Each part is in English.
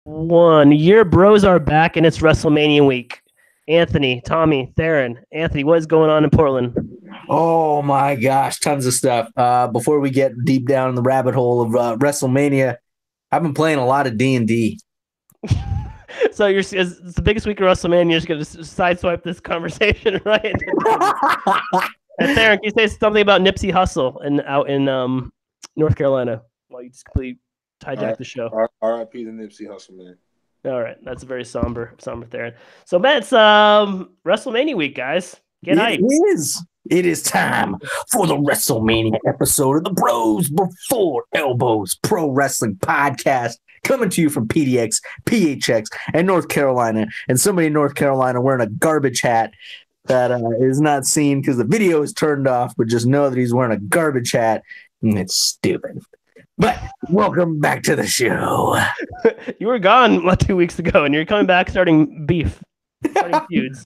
one. Your bros are back, and it's WrestleMania week. Anthony, Tommy, Theron. Anthony, what is going on in Portland? Oh my gosh, tons of stuff. Before we get deep down in the rabbit hole of WrestleMania, I've been playing a lot of D&D. So it's the biggest week of WrestleMania. You're just going to sideswipe this conversation, right? And Theron, can you say something about Nipsey Hussle out in North Carolina while you just completely hijack the show? R.I.P. to Nipsey Hussle, man. All right, that's a very somber Theron. So, man, it's WrestleMania week, guys. Get hyped. It is time for the WrestleMania episode of the Bros B4 Elbows Pro Wrestling Podcast, coming to you from PDX, PHX, and North Carolina. And somebody in North Carolina wearing a garbage hat that is not seen because the video is turned off, but just know that he's wearing a garbage hat, and it's stupid. But welcome back to the show. You were gone 2 weeks ago, and you're coming back starting feuds.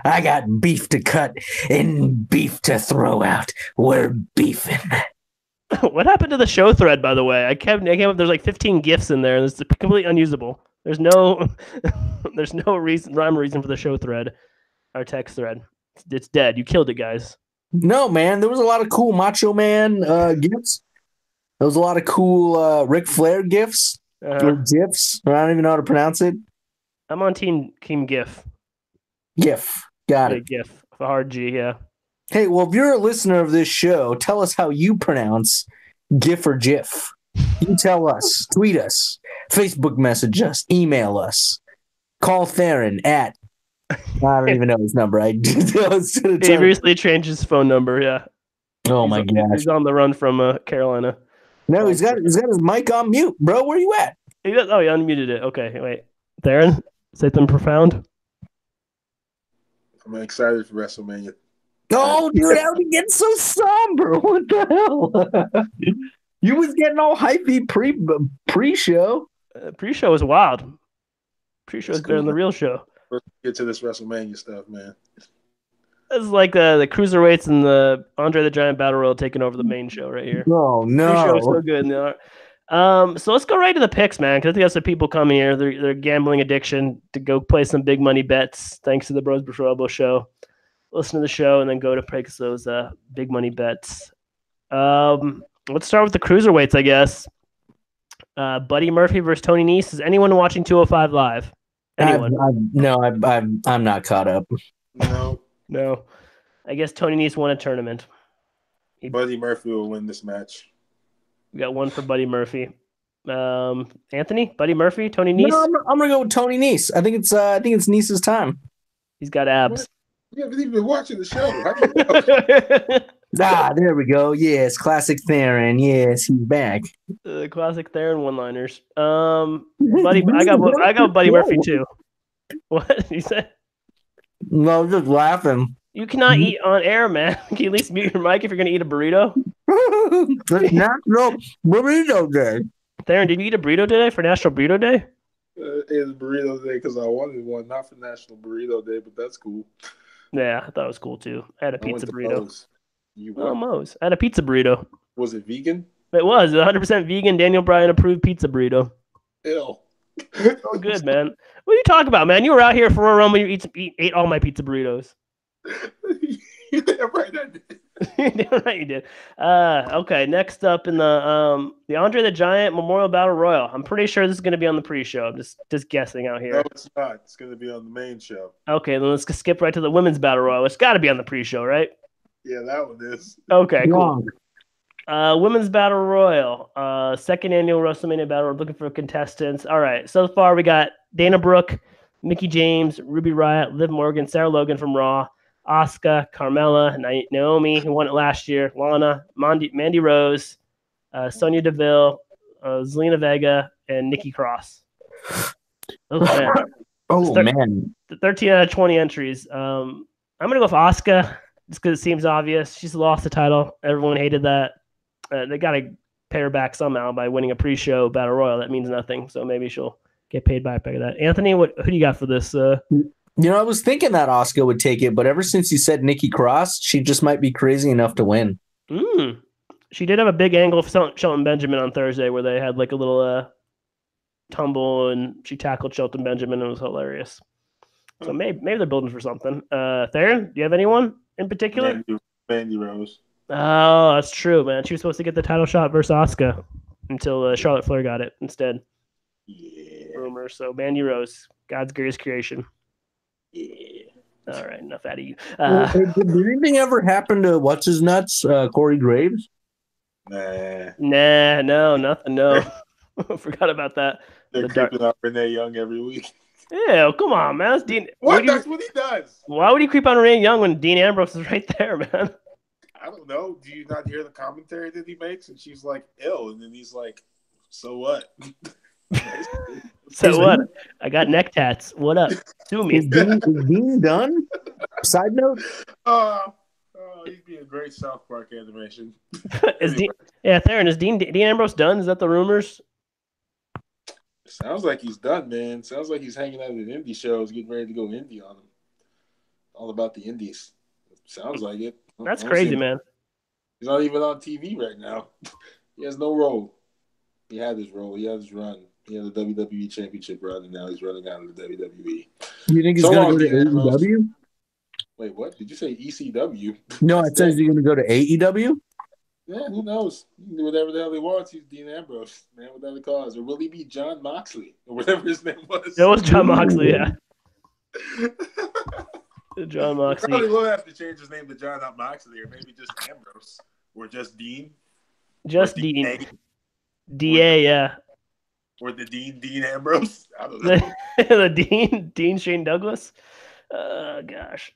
I got beef to cut and beef to throw out. We're beefing. What happened to the show thread, by the way? I came up. There's like 15 GIFs in there, and it's completely unusable. There's no rhyme or reason for the show thread, our text thread. It's dead. You killed it, guys. No, man. There was a lot of cool Macho Man GIFs. There was a lot of cool Ric Flair GIFs. Or GIFs. I don't even know how to pronounce it. I'm on team GIF. GIF. Got it. GIF. A hard G, yeah. Hey, well, if you're a listener of this show, tell us how you pronounce GIF or GIF. You tell us. Tweet us. Facebook message us. Email us. Call Theron at... I don't even know his number. He recently changed his phone number, yeah. Oh, my gosh. He's on the run from Carolina. No, he's got his mic on mute, bro. Where you at? He unmuted it. Okay, wait. Theron, say something profound. I'm excited for WrestleMania. Oh, dude, how did you get so somber? What the hell? You was getting all hypey pre-show. Pre-show was wild. Pre-show is better than the real show. Let's get to this WrestleMania stuff, man. This is like the cruiserweights and the Andre the Giant Battle Royal taking over the main show right here. Oh, no. Pre-show is so good. So let's go right to the picks, man, because I think that's the people coming here. They're gambling addiction to go play some big money bets thanks to the Bros B4 Elbows show. Listen to the show and then go to place those big money bets. Let's start with the cruiserweights, I guess. Buddy Murphy versus Tony Nese. Is anyone watching 205 Live? Anyone? I'm not caught up. No. I guess Tony Nese won a tournament. Buddy Murphy will win this match. We got one for Buddy Murphy. Anthony, Buddy Murphy, Tony Nese. No, I'm gonna go with Tony Nese. I think it's Nese's time. He's got abs. You haven't even been watching the show. There we go. Yes, classic Theron. Yes, he's back. Classic Theron one-liners. Buddy, I got Buddy Murphy too. What did you say? No, just laughing. You cannot eat on air, man. Can you at least mute your mic if you're going to eat a burrito? It's National Burrito Day. Theron, did you eat a burrito today for National Burrito Day? It's Burrito Day because I wanted one, not for National Burrito Day, but that's cool. Yeah, I thought it was cool too. I had a pizza burrito. Moe's. Moe's. I had a pizza burrito. Was it vegan? It was 100% vegan, Daniel Bryan approved pizza burrito. Ew. So good, man. What are you talking about, man? You were out here for a run when you ate all my pizza burritos. You're damn right I did. Damn right you did. Okay, next up in the Andre the Giant Memorial Battle Royal. I'm pretty sure this is going to be on the pre-show. I'm just guessing out here. No, it's not. It's going to be on the main show. Okay, then let's skip right to the Women's Battle Royal. It's got to be on the pre-show, right? Yeah, that one is. Okay, cool. Women's Battle Royal, second annual WrestleMania Battle Royal. Looking for contestants. All right, so far we got Dana Brooke, Mickie James, Ruby Riott, Liv Morgan, Sarah Logan from Raw, Asuka, Carmella, Naomi, who won it last year, Lana, Mandy Rose, Sonya Deville, Zelina Vega, and Nikki Cross. Man. 13 out of 20 entries. I'm going to go for Asuka just because it seems obvious. She's lost the title. Everyone hated that. They got to pay her back somehow by winning a pre-show Battle Royal. That means nothing, so maybe she'll get paid back by that. Anthony, who do you got for this? I was thinking that Asuka would take it, but ever since you said Nikki Cross, she just might be crazy enough to win. She did have a big angle of Shelton Benjamin on Thursday where they had like a little tumble and she tackled Shelton Benjamin and it was hilarious. So maybe they're building for something. Theron, do you have anyone in particular? Mandy Rose. Oh, that's true, man. She was supposed to get the title shot versus Asuka until Charlotte Flair got it instead. Yeah. Rumor. So Mandy Rose, God's greatest creation. Yeah. All right, enough out of you. Did anything ever happen to what's his nuts, Corey Graves? Nah, no, nothing. No, forgot about that. they're creeping up Renee Young every week. Ew, come on, man. That's Dean. That's what he does. Why would he creep on Renee Young when Dean Ambrose is right there, man? I don't know. Do you not hear the commentary that he makes? And she's like, ill. And then he's like, so what? So what? I got neck tats. What up? Sue me. Is Dean done? Side note? He'd be a great South Park animation. Theron, is Dean Ambrose done? Is that the rumors? Sounds like he's done, man. Sounds like he's hanging out at indie shows, getting ready to go indie on them. All about the indies. Sounds like it. That's crazy, man. He's not even on TV right now. He has no role. He had his role. He had his run. He had the WWE Championship run, and now he's running out of the WWE. You think he's going to go to AEW? Wait, what? Did you say ECW? No, it says you're going to go to AEW? Yeah, who knows? He can do whatever the hell he wants. He's Dean Ambrose, man without a cause. Or will he be John Moxley? Or whatever his name was. It was John Moxley, yeah. John Moxley. He probably will have to change his name to John, not Moxley, or maybe just Ambrose. Or just Dean. Just Dean. DA, yeah. Or the Dean Ambrose. I don't know. The Dean Shane Douglas. Gosh.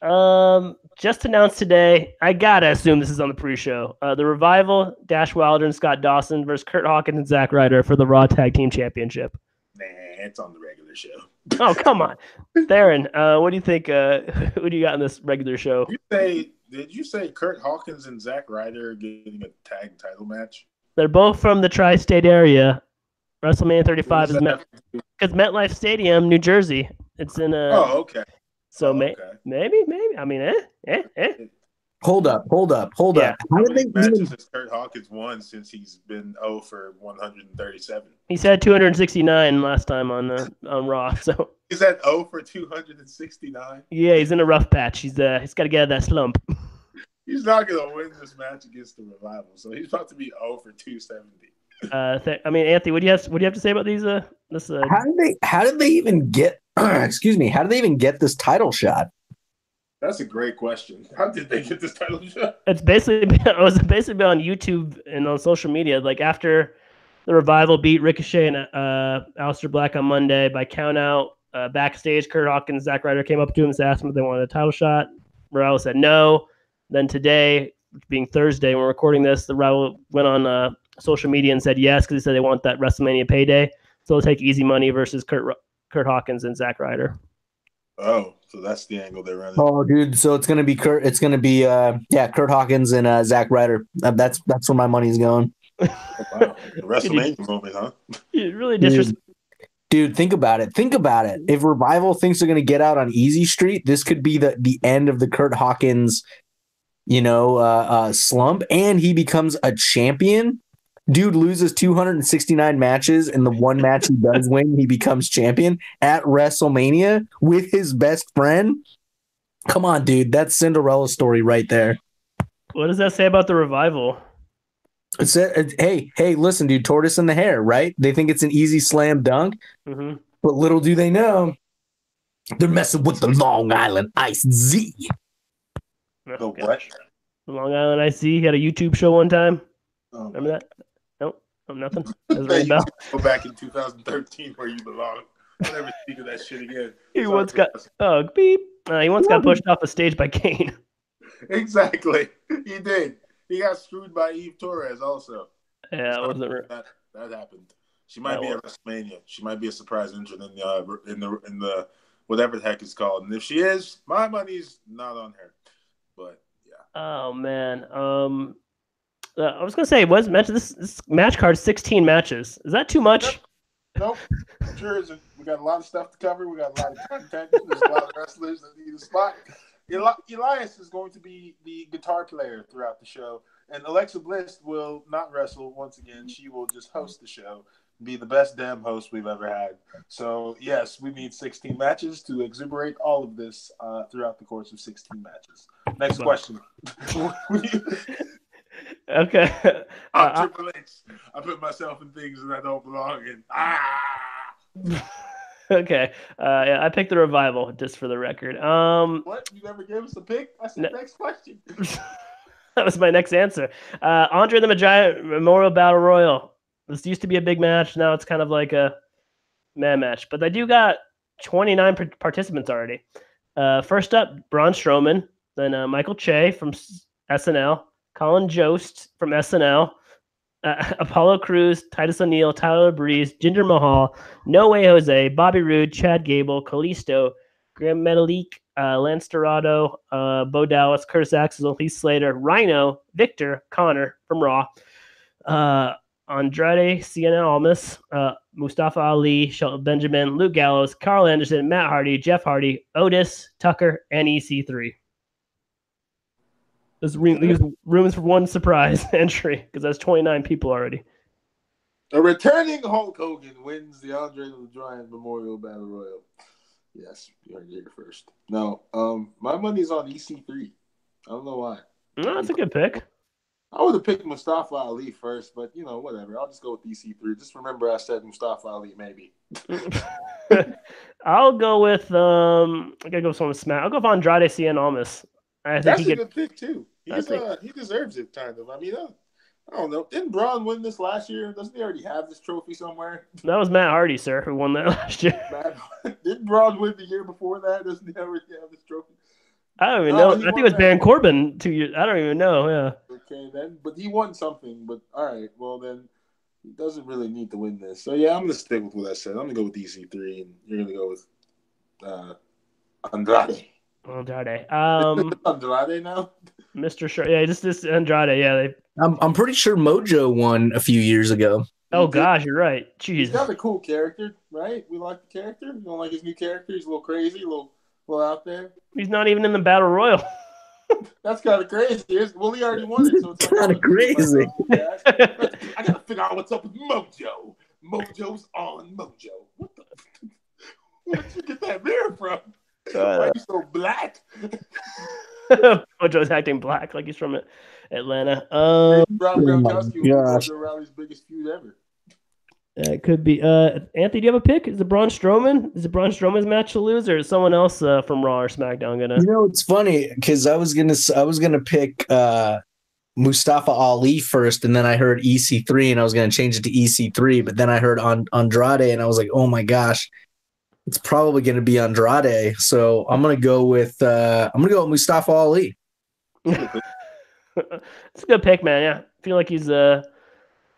Just announced today. I gotta assume this is on the pre-show. The Revival, Dash Wilder and Scott Dawson versus Kurt Hawkins and Zack Ryder for the Raw Tag Team Championship. Nah, it's on the regular show. Oh, come on. Theron, what do you think? Who do you got in this regular show? Did you say Kurt Hawkins and Zack Ryder are getting a tag title match? They're both from the tri-state area. WrestleMania 35 is because MetLife Stadium, New Jersey. It's in a. Oh, okay. So maybe. I mean, Hold up. Yeah. How many matches has Kurt Hawkins won since he's been 0 for 137? He's had 269 last time on Raw. So he's at 0 for 269. Yeah, he's in a rough patch. He's got to get out of that slump. He's not going to win this match against the Revival, so he's about to be 0 for 270. I mean, Anthony, what do you have to say about these? How did they even get? Excuse me. How did they even get this title shot? That's a great question. How did they get this title shot? It was basically on YouTube and on social media. Like after the Revival beat Ricochet and Aleister Black on Monday by count out, backstage, Kurt Hawkins, Zack Ryder came up to him and asked him if they wanted a title shot. Revival said no. Then today, being Thursday, when we're recording this, the Revival went on social media and said yes because they said they want that WrestleMania payday. So they'll take easy money versus Kurt Hawkins and Zack Ryder. Oh, so that's the angle they're running. Oh, dude. So it's gonna be Kurt Hawkins and Zack Ryder. That's where my money's going. Oh, wow. The WrestleMania moment, huh? You really disrespect. Dude, think about it. If Revival thinks they're gonna get out on Easy Street, this could be the end of the Kurt Hawkins, slump, and he becomes a champion. Dude loses 269 matches, and the one match he does win, he becomes champion at WrestleMania with his best friend. Come on, dude. That's Cinderella story right there. What does that say about the Revival? Hey, listen, dude. Tortoise in the hare, right? They think it's an easy slam dunk, but little do they know, they're messing with the Long Island Ice Z. The what? The Long Island Ice Z. He had a YouTube show one time. Oh, remember that? Oh, nothing. Go back in 2013 where you belong. I'll never speak of that shit again. He once got beep. He once got pushed off the stage by Kane. Exactly, he did. He got screwed by Eve Torres also. Yeah, it wasn't that happened. She might be at WrestleMania. She might be a surprise entrant in the whatever the heck it's called. And if she is, my money's not on her. But yeah. Oh man. I was gonna say, this match card 16 matches. Is that too much? Nope. Sure isn't. We got a lot of stuff to cover. We got a lot of content. There's a lot of wrestlers that need a spot. Elias is going to be the guitar player throughout the show, and Alexa Bliss will not wrestle once again. She will just host the show be the best damn host we've ever had. So, yes, we need 16 matches to exuberate all of this throughout the course of 16 matches. Next question. Okay. Triple H. I put myself in things that I don't belong in. Okay. Yeah, I picked the Revival, just for the record. What? You never gave us a pick? I said next question. That was my next answer. Andre the Giant Memorial Battle Royal. This used to be a big match. Now it's kind of like a man match. But they do got 29 participants already. First up, Braun Strowman. Then Michael Che from SNL. Colin Jost from SNL. Apollo Crews, Titus O'Neil, Tyler Breeze, Jinder Mahal, No Way Jose, Bobby Roode, Chad Gable, Kalisto, Graham Metalik, Lance Dorado, Bo Dallas, Curtis Axel, Heath Slater, Rhino, Victor, Connor from Raw, Andrade Cien Almas, Mustafa Ali, Shelton Benjamin, Luke Gallows, Carl Anderson, Matt Hardy, Jeff Hardy, Otis, Tucker, and EC3. There's rooms for one surprise entry because that's 29 people already. A returning Hulk Hogan wins the Andre the Giant Memorial Battle Royal. Yes, you heard it here first. No, my money's on EC3. I don't know why. No, that's a good pick. I would have picked Mustafa Ali first, but whatever. I'll just go with EC3. Just remember, I said Mustafa Ali, maybe. I'll go with I gotta go with someone with Smack. I'll go with Andrade Cien Almas. I think that's a good pick too. He deserves it, kind of. I mean, I don't know. Didn't Braun win this last year? Doesn't he already have this trophy somewhere? That was Matt Hardy, sir, who won that last year. Didn't Braun win the year before that? Doesn't he already have this trophy? I don't even know. I think it was Baron Corbin 2 years. I don't even know. Yeah. Okay, then. But he won something. But all right. Well, then he doesn't really need to win this. So, yeah, I'm going to stick with what I said. I'm going to go with EC3, and you're going to go with Andrade. Andrade. Andrade now? Mr. Sharp. Yeah, this Andrade. Yeah. I'm pretty sure Mojo won a few years ago. Oh, gosh, you're right. Jeez. He's got a cool character, right? We like the character. You don't like his new character? He's a little crazy, a little out there. He's not even in the Battle Royal. That's kind of crazy. Well, he already won it, so it's kind of crazy. I got to figure out what's up with Mojo. Mojo's on Mojo. What the? Where'd you get that mirror from? Why are you so black? Mojo's acting black like he's from Atlanta. Rob Gronkowski was Mojo Riley's biggest feud ever. It could be. Anthony, do you have a pick? Is it Braun Strowman? Is it Braun Strowman's match to lose, or is someone else from Raw or SmackDown gonna? It's funny because I was gonna pick Mustafa Ali first, and then I heard EC3, and I was gonna change it to EC3, but then I heard Andrade, and I was like, oh my gosh, it's probably gonna be Andrade. So I'm gonna go with Mustafa Ali. It's a good pick, man. Yeah, I feel like he's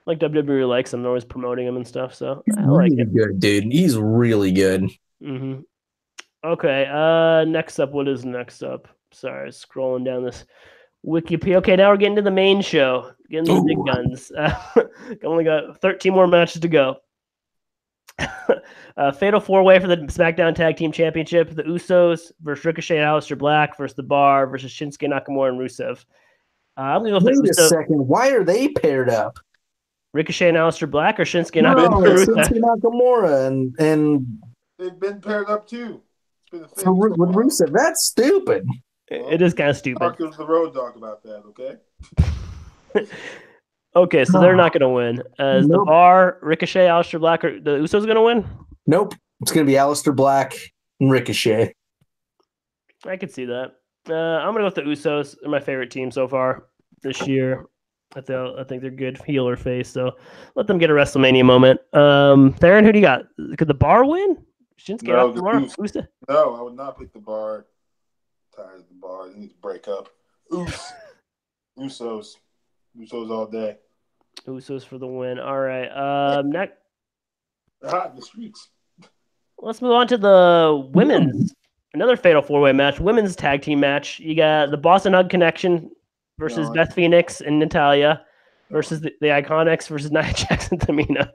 like WWE likes him. They're always promoting him and stuff. So I like him. Good dude. He's really good. Mm-hmm. Okay. Next up, what is next up? Sorry, scrolling down this Wikipedia. Okay, now we're getting to the main show. Getting to the big guns. Only got 13 more matches to go. Fatal 4-way for the SmackDown Tag Team Championship. The Usos versus Ricochet and Aleister Black versus The Bar versus Shinsuke Nakamura and Rusev. I'm going to go Wait a second. Why are they paired up? Ricochet and Aleister Black or Shinsuke Nakamura and they've been paired up too. With Rusev. That's stupid. It is kind of stupid. Talk to the road dog about that, okay? Okay, so they're not going to win. Is The Bar, Ricochet, Aleister Black, or the Usos going to win? Nope. It's going to be Aleister Black and Ricochet. I could see that. I'm going to go with the Usos. They're my favorite team so far this year. I think they're good heel or face, so let them get a WrestleMania moment. Theron, who do you got? Could The Bar win? Shinsuke Nakamura? No, I would not pick The Bar. I'm tired of The Bar. They need to break up. Usos all day. Usos for the win. All right. Next. They're hot in the streets. Let's move on to the women's. Another fatal 4-way match. Women's tag team match. You got the Boston Hug Connection versus Beth Phoenix and Natalya versus the Iconics versus Nia Jax and Tamina.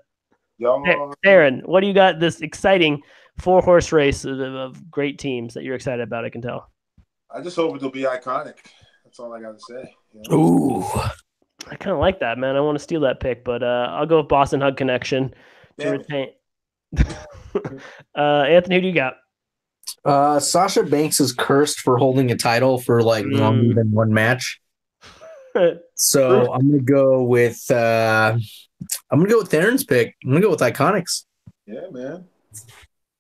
Aaron, what do you got this exciting 4-horse race of great teams that you're excited about, I can tell? I just hope it'll be iconic. That's all I got to say. Ooh. I kind of like that, man. I want to steal that pick, but I'll go with Boston Hug Connection. to retain. Anthony, who do you got? Sasha Banks is cursed for holding a title for like longer than one match. So I'm gonna go with Theron's pick. I'm gonna go with Iconics. Yeah, man.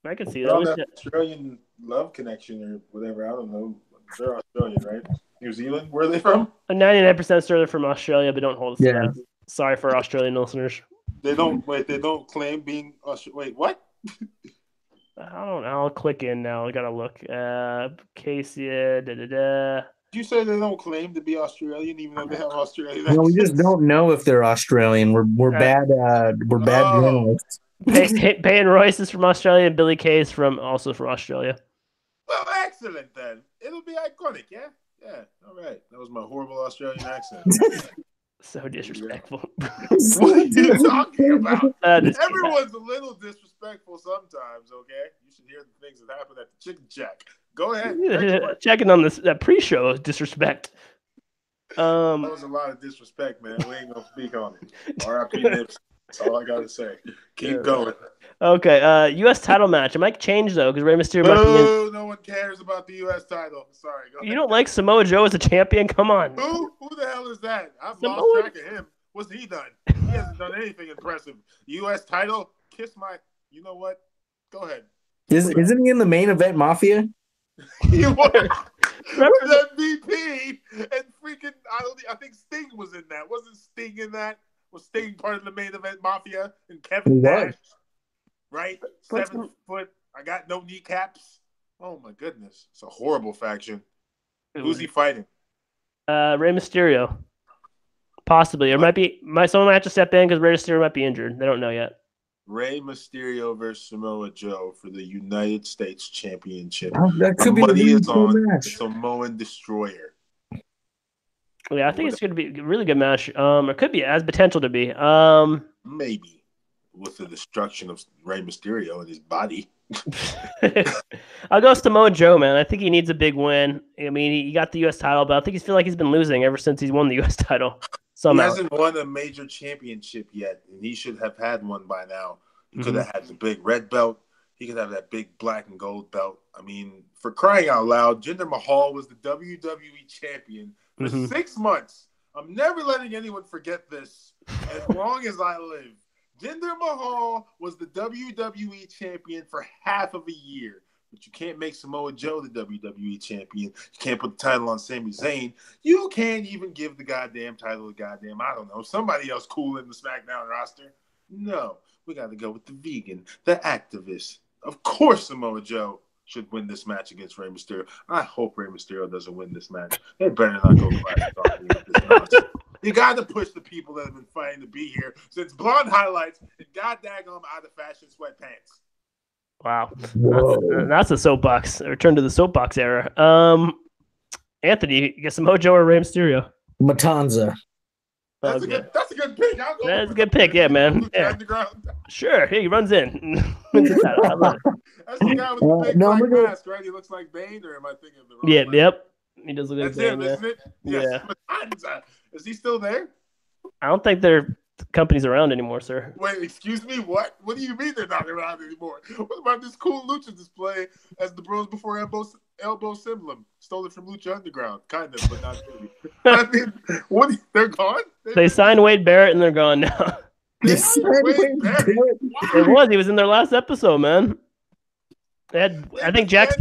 I can see Well, that. that Australian love connection or whatever. I don't know. They're Australian, right? New Zealand. Where are they from? 99% sure they're from Australia, but don't hold us to Yeah. that. Sorry for Australian listeners. They don't claim being Australian. Wait, what? I don't know. I'll click in now. I gotta look. Casey, da. You say they don't claim to be Australian, even though they have Australian No, we just accents? don't know if they're Australian. We're bad journalists. Peyton Royce is from Australia, and Billy Kay is also from Australia. Well, excellent then. It'll be iconic, yeah? Yeah, all right. That was my horrible Australian accent. So disrespectful. What are you talking about? Everyone's Everyone's a little disrespectful sometimes, okay? You should hear the things that happen at the Chicken Shack. Go ahead. Checking on that pre-show is disrespect. That was a lot of disrespect, man. We ain't gonna speak on it. R.I.P. Nips. That's all I gotta say. Keep going. Okay. U.S. title match. It might change though because Rey Mysterio might be in. No one cares about the U.S. title. Sorry. Go ahead. You don't like Samoa Joe as a champion? Come on. Who the hell is that? I've Samoa... lost track of him. What's he done? He hasn't done anything impressive. U.S. title. Kiss my. You know what? Go ahead. Isn't he in the main event Mafia? He was MVP and freaking. I think Sting was in that. Wasn't Sting in that? Was Sting part of the main event Mafia and Kevin Nash? Right? 7 foot. I got no kneecaps. Oh my goodness. It's a horrible faction. Who's he fighting? Rey Mysterio. Possibly. Or someone might have to step in because Rey Mysterio might be injured. They don't know yet. Rey Mysterio versus Samoa Joe for the United States Championship. That could be money is on match. Samoan Destroyer. Yeah, I think it's going to be a really good match. It could be. It has potential to be. Maybe. With the destruction of Rey Mysterio and his body. I'll go Samoa Joe, man. I think he needs a big win. I mean, he got the U.S. title, but I think he feels like he's been losing ever since he's won the U.S. title. Somehow. He hasn't won a major championship yet, and he should have had one by now. He could have had the big red belt. He could have that big black and gold belt. I mean, for crying out loud, Jinder Mahal was the WWE champion for 6 months. I'm never letting anyone forget this as long as I live. Jinder Mahal was the WWE champion for half of a year. But you can't make Samoa Joe the WWE champion. You can't put the title on Sami Zayn. You can't even give the goddamn title to I don't know, somebody else cool in the SmackDown roster. No, we got to go with the vegan, the activist. Of course Samoa Joe should win this match against Rey Mysterio. I hope Rey Mysterio doesn't win this match. They better not go clash talking with this nonsense. You got to push the people that have been fighting to be here since Blonde Highlights and goddamn out of fashion sweatpants. Wow. That's a soapbox. A return to the soapbox era. Anthony, you get Samoa Joe or Rey Mysterio? Matanza. That's a good pick. That's a good pick, yeah, man. Yeah. Sure. He runs in. Wins the title. I love it. That's the guy with the big black mask, right? He looks like Bane, or am I thinking of the wrong one? Yep. He does look like Bane. That's him, isn't it? Yes. Yeah. Is he still there? I don't think their company's around anymore, sir. Wait, excuse me? What? What do you mean they're not around anymore? What about this cool lucha display as the Bros B4 Elbows emblem? Stole it from Lucha Underground. Kind of, but not really. I mean, what? They're gone? They signed Wade Barrett and they're gone now. They signed Wade Barrett? It was. He was in their last episode, man. I think Jack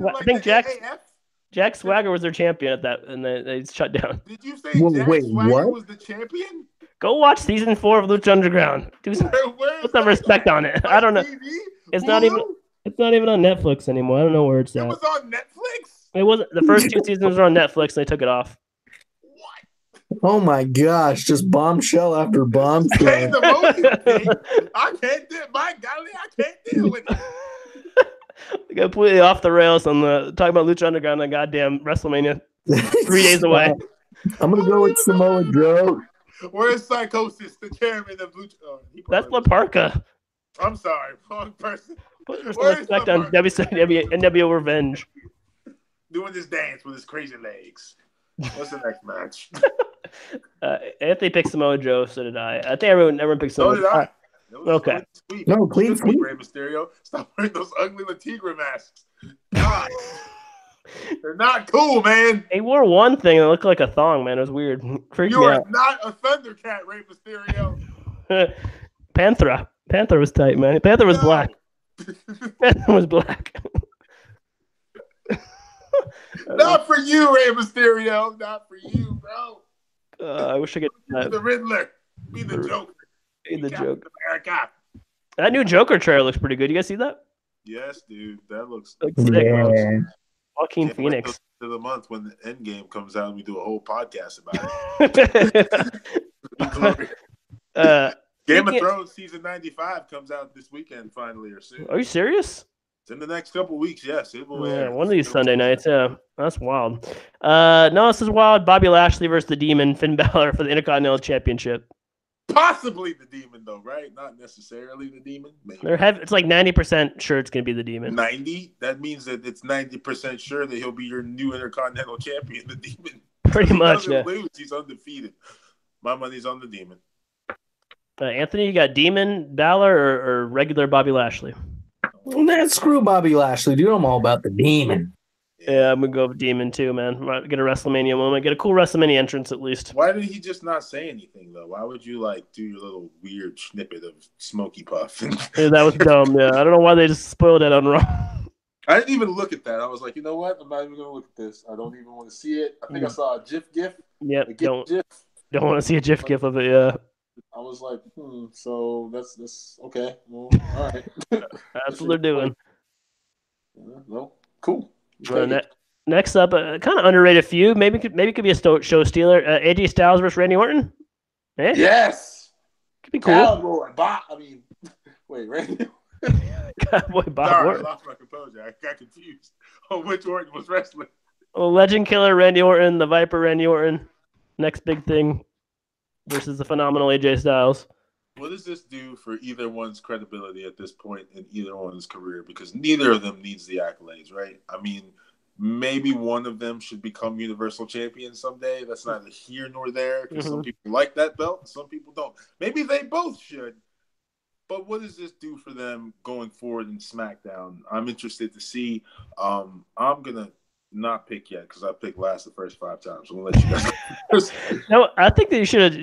Swagger was their champion at that, and they shut down. Did you say Jack Swagger was the champion? Go watch season 4 of Lucha Underground. Put some respect on it. I don't know. It's not even on Netflix anymore. I don't know where it's at. It was on Netflix? It wasn't. The first 2 seasons were on Netflix, and they took it off. What? Oh my gosh! Just bombshell after bombshell. I can't do it. My golly, I can't deal with it. Completely off the rails on talking about Lucha Underground on goddamn WrestleMania 3 days away. I'm gonna go with Samoa Joe. Where's Psychosis, the chairman of Lucha? That's Laparca. I'm sorry, wrong person. Put respect on NWO Revenge. Doing this dance with his crazy legs. What's the next match? Anthony picked Samoa Joe, so did I. I think everyone picked Samoa Joe. It was Okay. a sweep. No, clean sweep, sweep. Rey Mysterio. Stop wearing those ugly La Tigre masks. God. They're not cool, man. He wore one thing that looked like a thong, man. It was weird. Freaked You me are out. not a Thundercat, Rey Mysterio. Panthera. Panther was tight, man. Panther was black. Panther was black. Not for you, Rey Mysterio. Not for you, bro. I wish I could. Be the Riddler. Be the Joker. Be the Joker. America. That new Joker trailer looks pretty good. You guys see that? Yes, dude. That looks sick. Yeah. Joaquin Phoenix. To the month when the end game comes out and we do a whole podcast about it. Game of Thrones season 95 comes out this weekend finally or soon. Are you serious? It's in the next couple weeks, yes. It will Yeah, air. one of these Sunday nights, yeah. That's wild. No, this is wild. Bobby Lashley versus the Demon, Finn Balor for the Intercontinental Championship. Possibly the Demon, though, right? Not necessarily the Demon. Maybe. It's like 90% sure it's going to be the Demon. 90? That means that it's 90% sure that he'll be your new Intercontinental Champion, the Demon. Pretty much, yeah. Lose, he's undefeated. My money's on the Demon. Anthony, you got Demon, Balor, or regular Bobby Lashley? Man, screw Bobby Lashley, dude. I'm all about the Demon. Yeah, I'm going to go with Demon too, man. Get a WrestleMania moment. Get a cool WrestleMania entrance at least. Why did he just not say anything, though? Why would you, do your little weird snippet of Smokey Puff? Yeah, that was dumb, yeah. I don't know why they just spoiled that on Raw. I didn't even look at that. I was like, you know what? I'm not even going to look at this. I don't even want to see it. I think I saw a GIF. Yep, don't want to see a GIF of it, yeah. I was like, so that's okay. Well, all right. That's what they're doing. Well, cool. Next up, kind of underrated feud. Maybe it could be a show stealer. AJ Styles versus Randy Orton. Eh? Yes. Could be cool. Cowboy Bob. Wait, Randy. Cowboy Bob Sorry, Orton. I lost my composure. I got confused on which Orton was wrestling. Well, Legend Killer Randy Orton, the Viper Randy Orton. Next big thing versus the phenomenal AJ Styles. What does this do for either one's credibility at this point in either one's career? Because neither of them needs the accolades, right? I mean, maybe one of them should become Universal Champion someday. That's neither here nor there because some people like that belt and some people don't. Maybe they both should. But what does this do for them going forward in SmackDown? I'm interested to see. I'm going to not pick yet because I picked last the first 5 times. I'm going to let you guys. No, I think that you should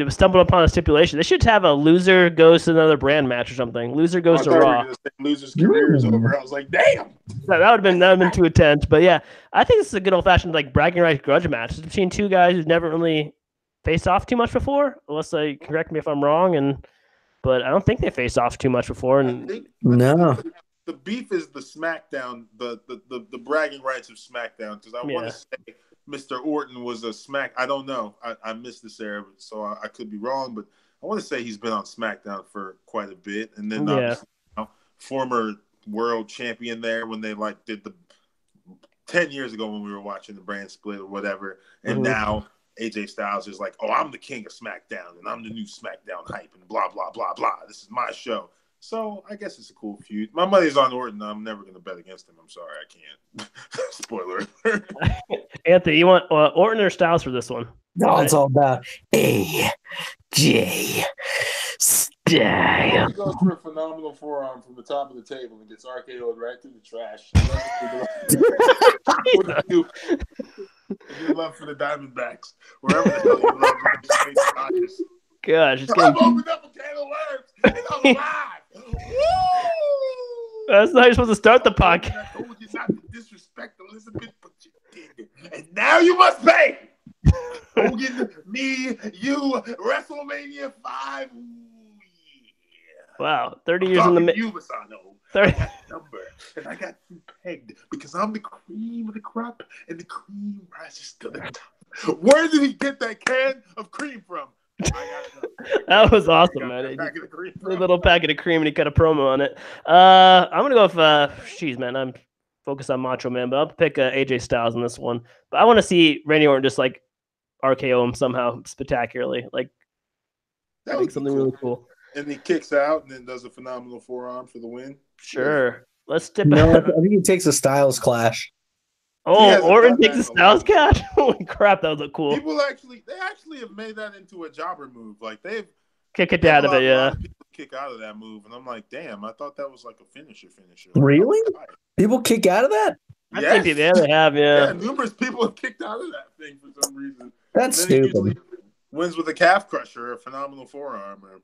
have stumbled upon a stipulation. They should have a loser goes to another brand match or something. Loser goes to Raw. Loser's career is over. I was like, damn. That would have been too intense. But yeah, I think this is a good old fashioned bragging rights grudge match. It's between two guys who've never really faced off too much before. Unless they correct me if I'm wrong, but I don't think they faced off too much before. No. The beef is the SmackDown, the bragging rights of SmackDown, because I want to say Mr. Orton was a I don't know. I missed this era, so I could be wrong, but I want to say he's been on SmackDown for quite a bit. And then obviously, former world champion there when they did the 10 years ago when we were watching the brand split or whatever. And now AJ Styles is like, oh, I'm the king of SmackDown and I'm the new SmackDown hype and blah, blah, blah, blah. This is my show. So I guess it's a cool feud. My money's on Orton. I'm never going to bet against him. I'm sorry, I can't. Spoiler. Anthony, you want Orton or Styles for this one? No, it's all about AJ Styles. He goes for a phenomenal forearm from the top of the table and gets RKO'd right through the trash. What do you love for the Diamondbacks? Wherever the hell you love. Gosh, it's I've opened up a can of worms and I'm alive. Woo! That's not how you're supposed to start the podcast. I told you not to disrespect Elizabeth, but you did. And now you must pay. Hogan, me, you, WrestleMania 5. Ooh, yeah. Wow, 30 years in the you, Masano. 30. I got a number, and I got you pegged because I'm the cream of the crop, and the cream rises to the top. Where did he get that can of cream from? That was awesome, man. A little packet of cream, and he cut a promo on it. I'm gonna go with I'm focused on Macho Man, but I'll pick AJ Styles in this one. But I want to see Randy Orton just RKO him somehow spectacularly, that would be something really cool. And he kicks out and then does a phenomenal forearm for the win. Sure, let's dip. No, I think he takes a Styles Clash. Oh, Orton takes a Styles catch? Holy crap, that would look cool. They actually have made that into a jobber move. Kick it out of it, A yeah. lot of people kick out of that move, and I'm like, damn, I thought that was like a finisher. Really? People kick out of that? I think they have, Yeah, numerous people have kicked out of that thing for some reason. That's and then stupid. He usually wins with a calf crusher, or a phenomenal forearm, or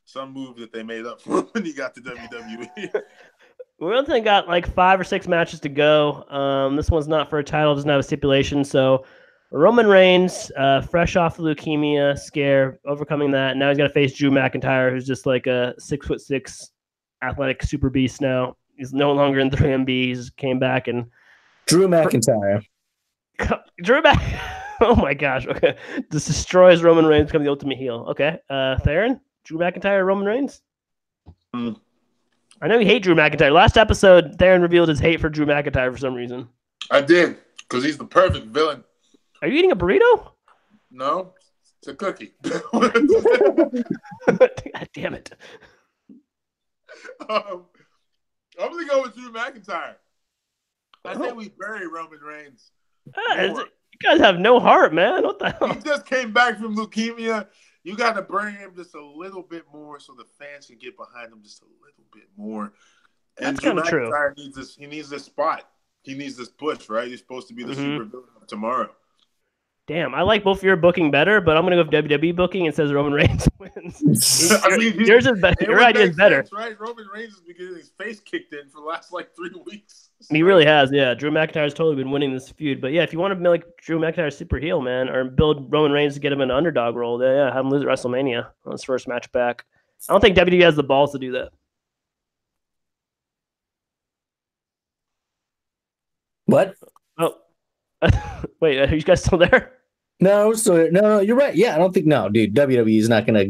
some move that they made up for when he got to WWE. Wilton got like 5 or 6 matches to go. This one's not for a title, doesn't have a stipulation. So Roman Reigns, fresh off the leukemia scare, overcoming that. Now he's got to face Drew McIntyre, who's just like a 6'6" athletic super beast now. He's no longer in 3MB. He's came back and Drew McIntyre. Oh my gosh. Okay. This destroys Roman Reigns, become the ultimate heel. Okay. Theron? Drew McIntyre, Roman Reigns? I know you hate Drew McIntyre. Last episode, Theron revealed his hate for Drew McIntyre for some reason. I did, because he's the perfect villain. Are you eating a burrito? No, it's a cookie. God damn it. I'm going to go with Drew McIntyre. I say we bury Roman Reigns. You guys have no heart, man. What the hell? He just came back from leukemia. You got to bring him just a little bit more so the fans can get behind him just a little bit more. And That's kind of true. Needs this. He needs this spot. He needs this push, right? He's supposed to be the super villain of tomorrow. Damn, I like both of your booking better, but I'm going to go with WWE booking and says Roman Reigns wins. I mean, yours is better. Your idea is better. Sense, right? Roman Reigns has been getting his face kicked in for the last 3 weeks. He really has, yeah. Drew McIntyre's totally been winning this feud. But yeah, if you want to make Drew McIntyre super heel, man, or build Roman Reigns to get him an underdog role, yeah, have him lose at WrestleMania on his first match back. I don't think WWE has the balls to do that. What? Oh. Wait, are you guys still there? No, you're right. Yeah, I don't think dude. WWE is not gonna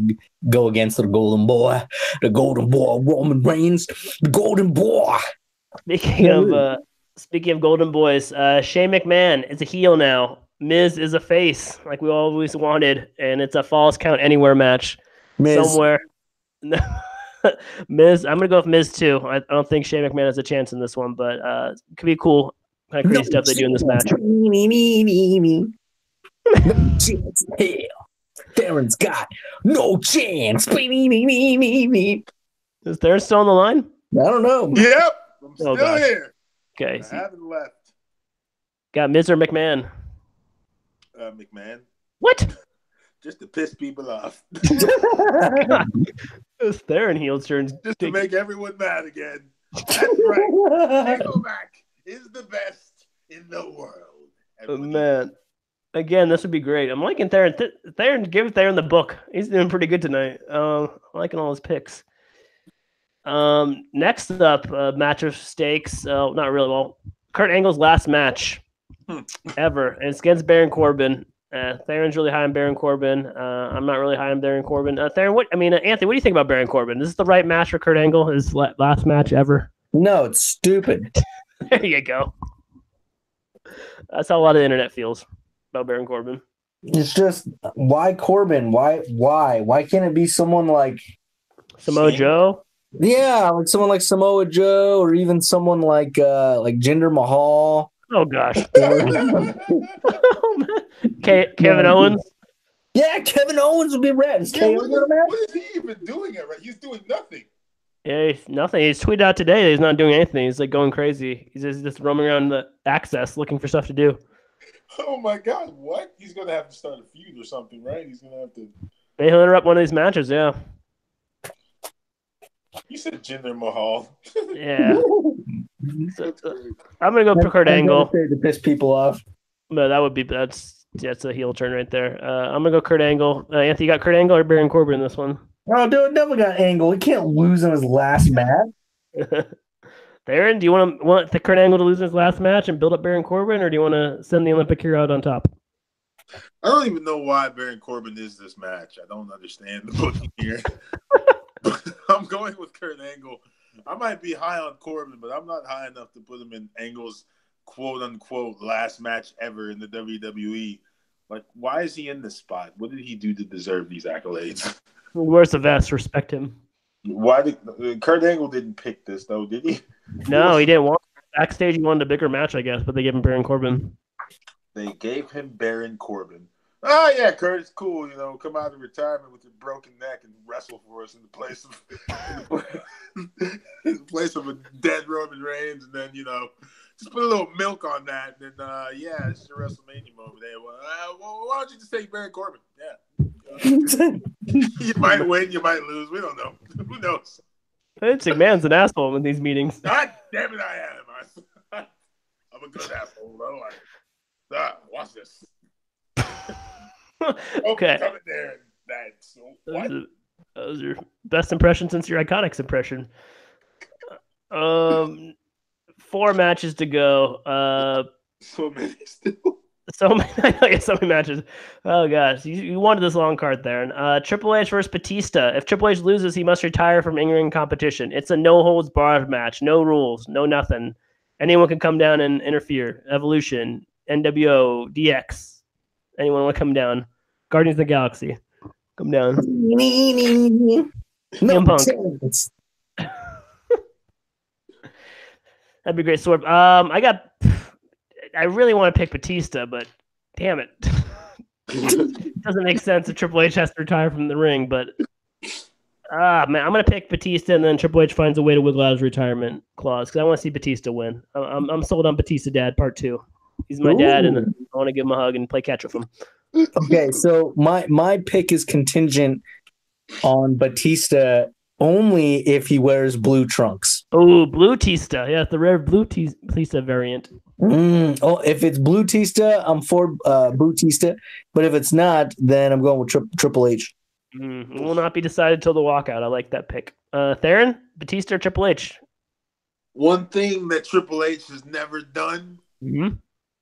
go against the golden boy, Roman Reigns, the golden boy. Speaking of golden boys, Shane McMahon is a heel now. Miz is a face, like we always wanted, and it's a Falls Count Anywhere match somewhere. Miz, I'm gonna go with Miz too. I don't think Shane McMahon has a chance in this one, but it could be cool. Kind of crazy stuff they do in this match. No chance in hell. Theron's got no chance. Is Theron still on the line? I don't know. Yep, I'm still here. Okay, I haven't left. Got Miz or McMahon? McMahon. What? Just to piss people off. It's Theron heel turns. Just to make everyone mad again. That's right. TakeOver is the best in the world. Man. Again, this would be great. I'm liking Theron. Give Theron the book. He's doing pretty good tonight. I'm liking all his picks. Next up, match of stakes. Not really. Well, Kurt Angle's last match ever. And it's against Baron Corbin. Theron's really high on Baron Corbin. I'm not really high on Baron Corbin. Theron, Anthony, what do you think about Baron Corbin? Is this the right match for Kurt Angle? His last match ever? No, it's stupid. There you go. That's how a lot of the internet feels about Baron Corbin. It's just, why Corbin? Why can't it be someone like Samoa Joe? Yeah, like someone like Samoa Joe, or even someone like Jinder Mahal. Oh gosh. Kevin Owens. Yeah, Kevin Owens would be rad. What is he even doing? He's doing nothing. Yeah, nothing. He's tweeted out today that he's not doing anything. He's like going crazy. He's just roaming around the Access looking for stuff to do. Oh my God! What? He's gonna have to start a feud or something, right? He's gonna have to. Maybe he'll interrupt one of these matches. Yeah. You said Jinder Mahal. Yeah. I'm gonna go for Kurt Angle to piss people off. No, that's a heel turn right there. I'm gonna go Kurt Angle. Anthony, you got Kurt Angle or Baron Corbin in this one? Oh, dude, definitely got Angle. He can't lose in his last match. Theron, do you want the Kurt Angle to lose his last match and build up Baron Corbin, or do you want to send the Olympic hero out on top? I don't even know why Baron Corbin is this match. I don't understand the booking here. I'm going with Kurt Angle. I might be high on Corbin, but I'm not high enough to put him in Angle's quote-unquote last match ever in the WWE. Like, why is he in this spot? What did he do to deserve these accolades? Where's the vest? Respect him. Why did Kurt Angle didn't pick this though? Did he? No, he didn't want. Backstage, he wanted a bigger match, I guess, but they gave him Baron Corbin. They gave him Baron Corbin. Oh yeah, Kurt, it's cool. You know, come out of retirement with your broken neck and wrestle for us in the place of in the place of a dead Roman Reigns, and then just put a little milk on that, and then yeah, it's your WrestleMania moment. Well, why don't you just take Baron Corbin? Yeah, you might win, you might lose. We don't know. Who knows? Vince McMahon's an asshole in these meetings. God damn it, I am. I'm a good asshole. Watch this. Okay. Come in there and that's what? Those are best impression since your Iconics impression. 4 matches to go. So many still. So many matches. Oh gosh, you wanted this long card there. Triple H versus Batista. If Triple H loses, he must retire from in-ring competition. It's a no holds barred match. No rules. No nothing. Anyone can come down and interfere. Evolution, NWO, DX. Anyone want to come down? Guardians of the Galaxy, come down. No Punk. That'd be great. Sword. I really want to pick Batista, but damn it, doesn't make sense if Triple H has to retire from the ring. But man, I'm gonna pick Batista, and then Triple H finds a way to wiggle out his retirement clause because I want to see Batista win. I'm sold on Batista Dad Part 2. He's my dad, and I want to give him a hug and play catch with him. Okay, so my pick is contingent on Batista only if he wears blue trunks. Oh, Blue Tista. Yeah, the rare Blue Tista variant. Oh, if it's Blue Tista, I'm for Blue Tista. But if it's not, then I'm going with Triple H. It will not be decided till the walkout. I like that pick. Theron, Batista or Triple H? One thing that Triple H has never done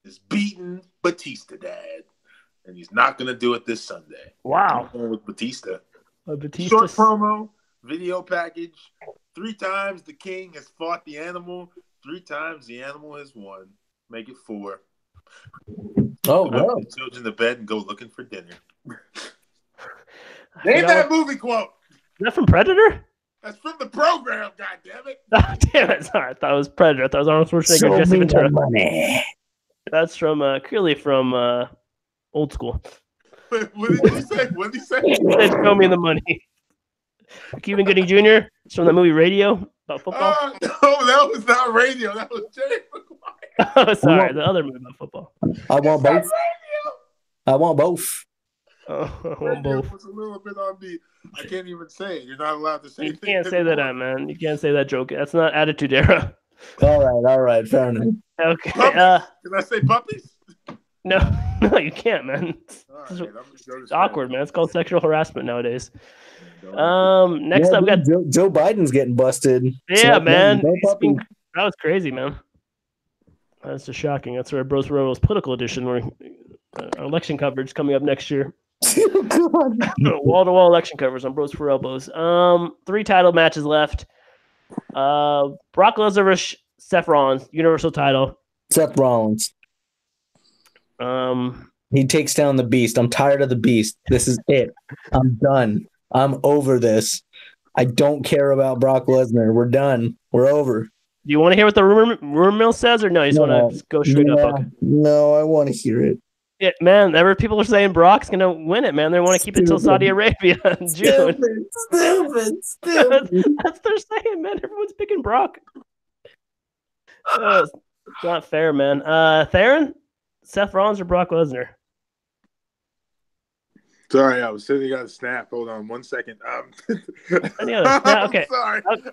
is beaten Batista Dad. And he's not going to do it this Sunday. Wow. I'm going with Batista. Batista. Short promo, video package. 3 times the king has fought the animal. 3 times the animal has won. Make it 4. Oh, wow. Put the children to bed and go looking for dinner. Name that movie quote. Is that from Predator? That's from the program, goddammit. Oh, damn it. Sorry, I thought it was Predator. I thought it was Arnold Schwarzenegger and Jesse Ventura. Money. That's from, clearly from Old School. What did he say? What did he say? He said, show me the money. Cuban Gooding Jr. It's from the movie Radio about football. No, that was not Radio. That was Jerry Maguire. Oh, sorry, the other movie about football. I want both. I want both. Oh, I want Radio both. was a little bit on the. I can't even say it. You're not allowed to say. You can't say that, man. You can't say that joke. That's not Attitude Era. All right, fair enough. Okay. Can I say puppies? No, you can't, man. It's awkward, man. It's called sexual harassment nowadays. Next up, we got Joe Biden's getting busted. Yeah, so, man. No That was crazy, man. That's just shocking. That's where Bros B4 Political Edition, where election coverage coming up next year. Wall-to-wall election coverage on Bros B4 Elbows. 3 title matches left. Brock Lesnar versus Seth Rollins, Universal title. Seth Rollins. He takes down the Beast. I'm tired of the Beast. This is it. I'm done. I'm over this. I don't care about Brock Lesnar. We're done. We're over. Do you want to hear what the rumor mill says, or no? You just want to go straight up? Okay. No, I want to heir it. Yeah, man. People are saying Brock's gonna win it, man. They want to keep it till Saudi Arabia in June. Stupid. That's what they're saying, man. Everyone's picking Brock. It's not fair, man. Theron, Seth Rollins or Brock Lesnar? Sorry, I was sitting on a snap. Hold on 1 second. Okay. I'm sorry. Okay.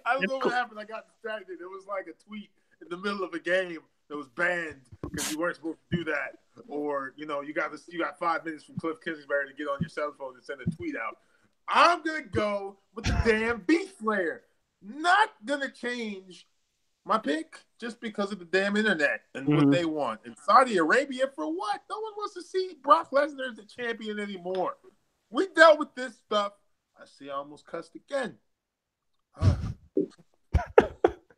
I don't know what happened. I got distracted. It was like a tweet in the middle of a game that was banned because you weren't supposed to do that. Or, you got 5 minutes from Cliff Kingsbury to get on your cell phone and send a tweet out. I'm going to go with the damn Beast Slayer. Not going to change my pick just because of the damn internet and what they want. In Saudi Arabia, for what? No one wants to see Brock Lesnar as the champion anymore. We dealt with this stuff. I see I almost cussed again.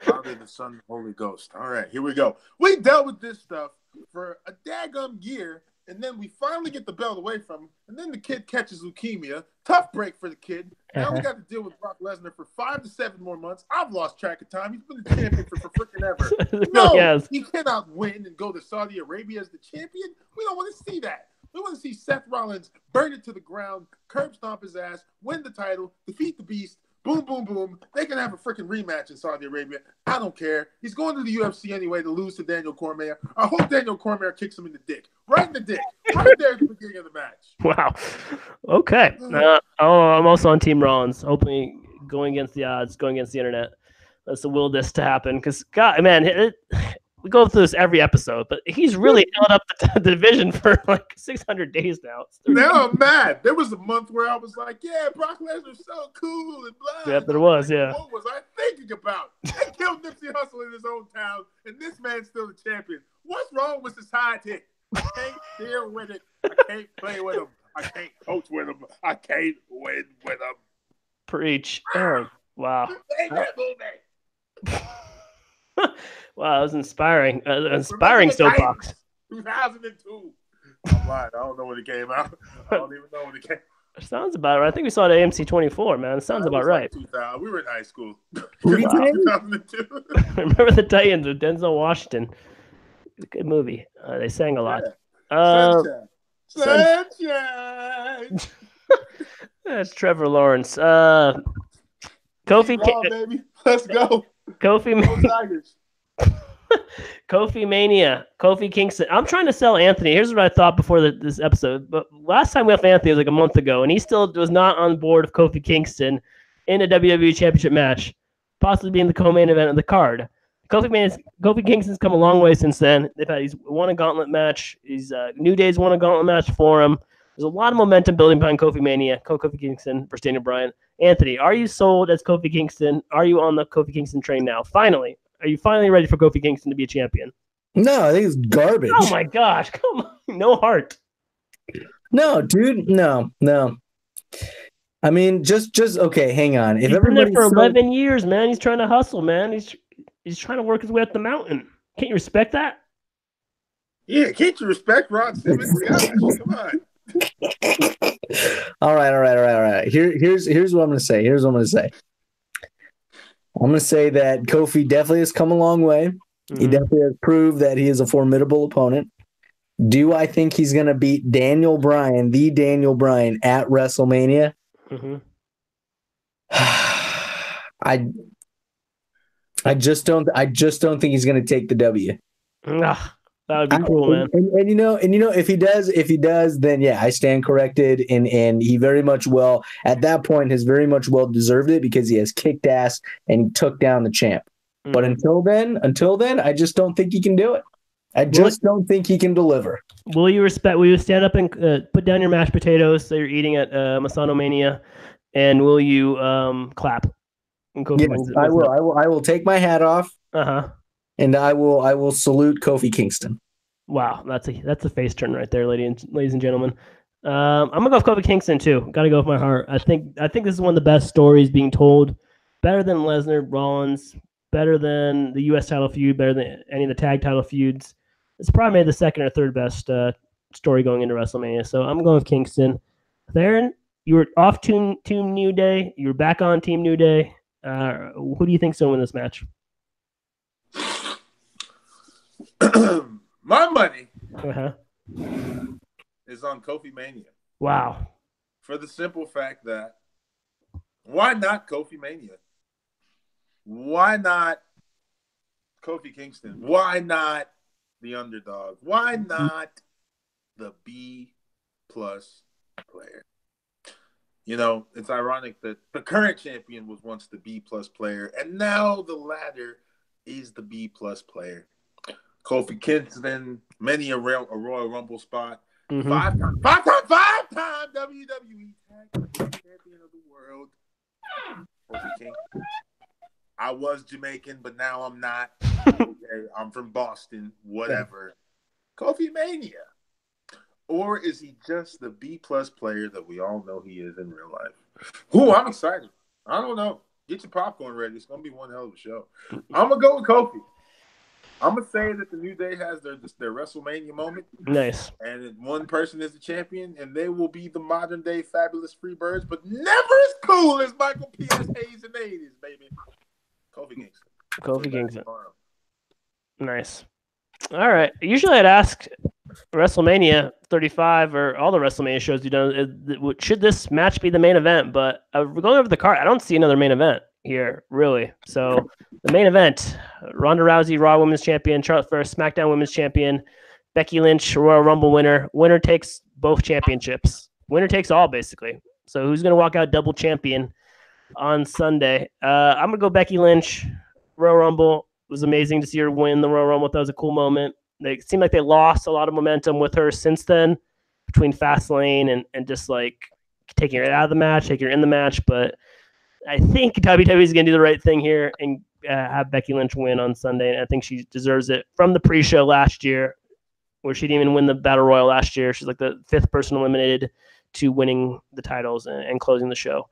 Father, the Son, Holy Ghost. All right, here we go. We dealt with this stuff for a daggum year, and then we finally get the belt away from him, and then the kid catches leukemia. Tough break for the kid. Now we got to deal with Brock Lesnar for 5 to 7 more months. I've lost track of time. He's been the champion for freaking ever. No, he cannot win and go to Saudi Arabia as the champion. We don't want to see that. We want to see Seth Rollins burn it to the ground, curb stomp his ass, win the title, defeat the Beast. Boom, boom, boom. They can have a freaking rematch in Saudi Arabia. I don't care. He's going to the UFC anyway to lose to Daniel Cormier. I hope Daniel Cormier kicks him in the dick. Right in the dick. Right there at the beginning of the match. Wow. Okay. I'm also on Team Rollins, hoping going against the odds, going against the internet. Let's will this to happen. Because, God, man, we go through this every episode, but he's really held up the division for like 600 days now. Now I'm mad. There was a month where I was like, yeah, Brock Lesnar's so cool and blah. Yep, there was, yeah. What was I thinking about? They killed Nipsey Hussle in his own town, and this man's still the champion. What's wrong with society? I can't deal with it. I can't play with him. I can't coach with him. I can't win with him. Preach. Oh, wow. Wow, that was inspiring. Inspiring soapbox. 2002. I'm lying. I don't know when it came out. I don't even know when it came out. Sounds about right. I think we saw it at AMC 24, man. It sounds about right. Like we were in high school. 2002. Remember the Titans with Denzel Washington. Good movie. They sang a lot. Yeah. Sunshine. That's Trevor Lawrence. Kofi. Baby. Let's go. Kofi Mania, Kofi Kingston. I'm trying to sell Anthony. Here's what I thought before this episode. But last time we left Anthony was like a month ago, and he still was not on board of Kofi Kingston in a WWE Championship match, possibly being the co-main event of the card. Kofi Kingston's come a long way since then. He's won a gauntlet match. New Day's won a gauntlet match for him. There's a lot of momentum building behind Kofi Mania, Kofi Kingston versus Daniel Bryan. Anthony, are you sold as Kofi Kingston? Are you on the Kofi Kingston train now? Finally. Are you finally ready for Kofi Kingston to be a champion? No, I think it's garbage. Oh, my gosh. Come on. No heart. No, dude. No. I mean, just okay, hang on. He's been there for 11 years, man. He's trying to hustle, man. He's trying to work his way up the mountain. Can't you respect that? Yeah, can't you respect Ron Simmons? Gosh, come on. All right. Here's what I'm going to say. I'm going to say that Kofi definitely has come a long way. Mm-hmm. He definitely has proved that he is a formidable opponent. Do I think he's going to beat Daniel Bryan, the Daniel Bryan, at WrestleMania? Mm-hmm. I just don't think he's going to take the W. That would be cool, man. And you know, if he does, then yeah, I stand corrected, and he very much well at that point has very much well deserved it because he has kicked ass and he took down the champ. Mm-hmm. But until then, I just don't think he can do it. I just don't think he can deliver. Will you stand up and put down your mashed potatoes that you're eating at Masano Mania, and will you clap? Yes, I will. I will take my hat off. And I will salute Kofi Kingston. Wow, that's a face turn right there, ladies and gentlemen. I'm gonna go with Kofi Kingston too. Got to go with my heart. I think this is one of the best stories being told. Better than Lesnar, Rollins. Better than the U.S. title feud. Better than any of the tag title feuds. It's probably made the second or third best story going into WrestleMania. So I'm going with Kingston. Theron, you were off Team New Day. You were back on Team New Day. Who do you think's gonna win this match? My money is on Kofi Mania. Wow. For the simple fact that why not Kofi Mania? Why not Kofi Kingston? Why not the underdog? Why not the B+ player? You know, it's ironic that the current champion was once the B+ player, and now the latter is the B+ player. Kofi Kingston, many a Royal Rumble spot, five-time WWE Champion of the World. Kofi Kingston. I was Jamaican, but now I'm not. Okay, I'm from Boston, whatever. Kofi Mania. Or is he just the B+ player that we all know he is in real life? I'm excited. I don't know. Get your popcorn ready. It's going to be one hell of a show. I'm going to go with Kofi. I'm going to say that the New Day has their WrestleMania moment. Nice. And one person is the champion, and they will be the modern-day fabulous Freebirds, but never as cool as Michael P.S. Hayes in the 80s, baby. Kofi Kingston. Nice. All right. Usually I'd ask WrestleMania 35 or all the WrestleMania shows you've done, should this match be the main event? But we're going over the card. I don't see another main event here, really. So the main event, Ronda Rousey, Raw Women's Champion, Charlotte Flair, SmackDown Women's Champion, Becky Lynch, Royal Rumble winner. Winner takes both championships. Winner takes all, basically. So who's going to walk out double champion on Sunday? I'm going to go Becky Lynch, Royal Rumble. It was amazing to see her win the Royal Rumble. That was a cool moment. They seemed like they lost a lot of momentum with her since then, between Fastlane and just like taking her out of the match, taking her in the match. But I think WWE is going to do the right thing here and have Becky Lynch win on Sunday. And I think she deserves it from the pre-show last year, where she didn't even win the Battle Royal last year. She's like the 5th person eliminated to winning the titles and closing the show.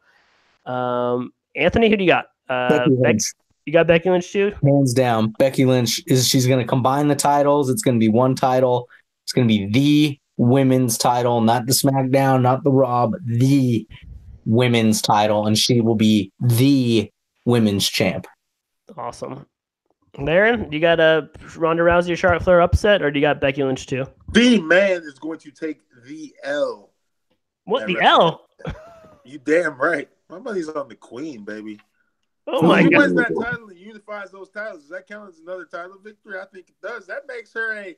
Anthony, who do you got? Becky Lynch. You got Becky Lynch too? Hands down. Becky Lynch she's going to combine the titles. It's going to be one title. It's going to be the women's title, not the SmackDown, not the Raw, but the women's title, and she will be the women's champ. Awesome. Darren, do you got a Ronda Rousey or Charlotte Flair upset, or do you got Becky Lynch too? The man is going to take the L. What, the L? You damn right. My money's on the Queen, baby. Oh my God. Who wins that title and unifies those titles? Does that count as another title victory? I think it does. That makes her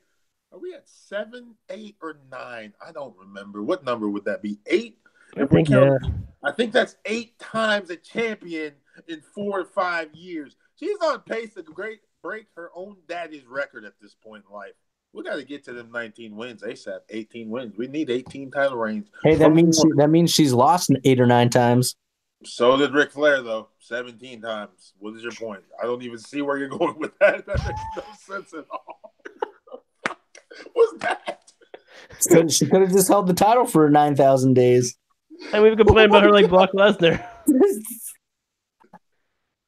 are we at 7, 8, or 9? I don't remember. What number would that be? 8? I think that's 8 times a champion in 4 to 5 years. She's on pace to break her own daddy's record at this point in life. We got to get to them 19 wins ASAP. 18 wins. We need 18 title reigns. Hey, that means she's lost 8 or 9 times. So did Ric Flair, though, 17 times. What is your point? I don't even see where you're going with that. That makes no sense at all. What's that? So she could have just held the title for 9,000 days. And we've complained about her like Brock Lesnar.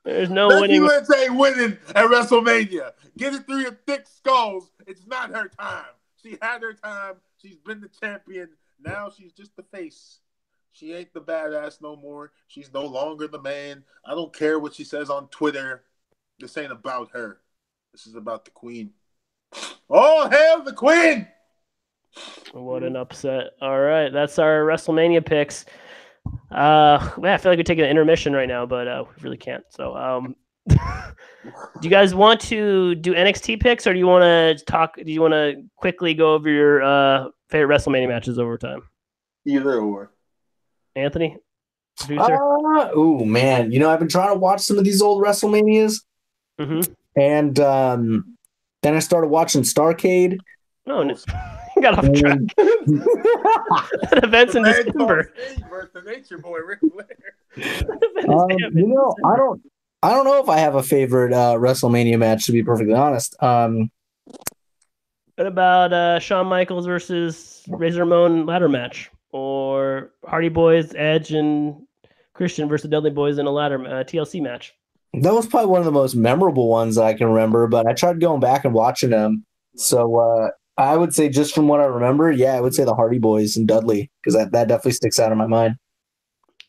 There's no Becky winning. Lynch ain't winning at WrestleMania. Get it through your thick skulls. It's not her time. She had her time. She's been the champion. Now she's just the face. She ain't the badass no more. She's no longer the man. I don't care what she says on Twitter. This ain't about her. This is about the Queen. Oh, hail the Queen! What an upset. All right, that's our WrestleMania picks. Man, I feel like we're taking an intermission right now, but we really can't. So, do you guys want to do NXT picks, or do you want to talk? Do you want to quickly go over your favorite WrestleMania matches over time? Either or. Anthony, producer. Oh man, I've been trying to watch some of these old WrestleManias, and then I started watching Starrcade. Oh, no. You got off track. That event's in December. The Nature Boy, Ric Flair. I don't know if I have a favorite WrestleMania match, to be perfectly honest. What about Shawn Michaels versus Razor Ramon ladder match, or Hardy Boys, Edge and Christian versus the Dudley Boys in a ladder TLC match? That was probably one of the most memorable ones I can remember, but I tried going back and watching them. So I would say, just from what I remember, I would say the Hardy Boys and Dudley, because that definitely sticks out in my mind.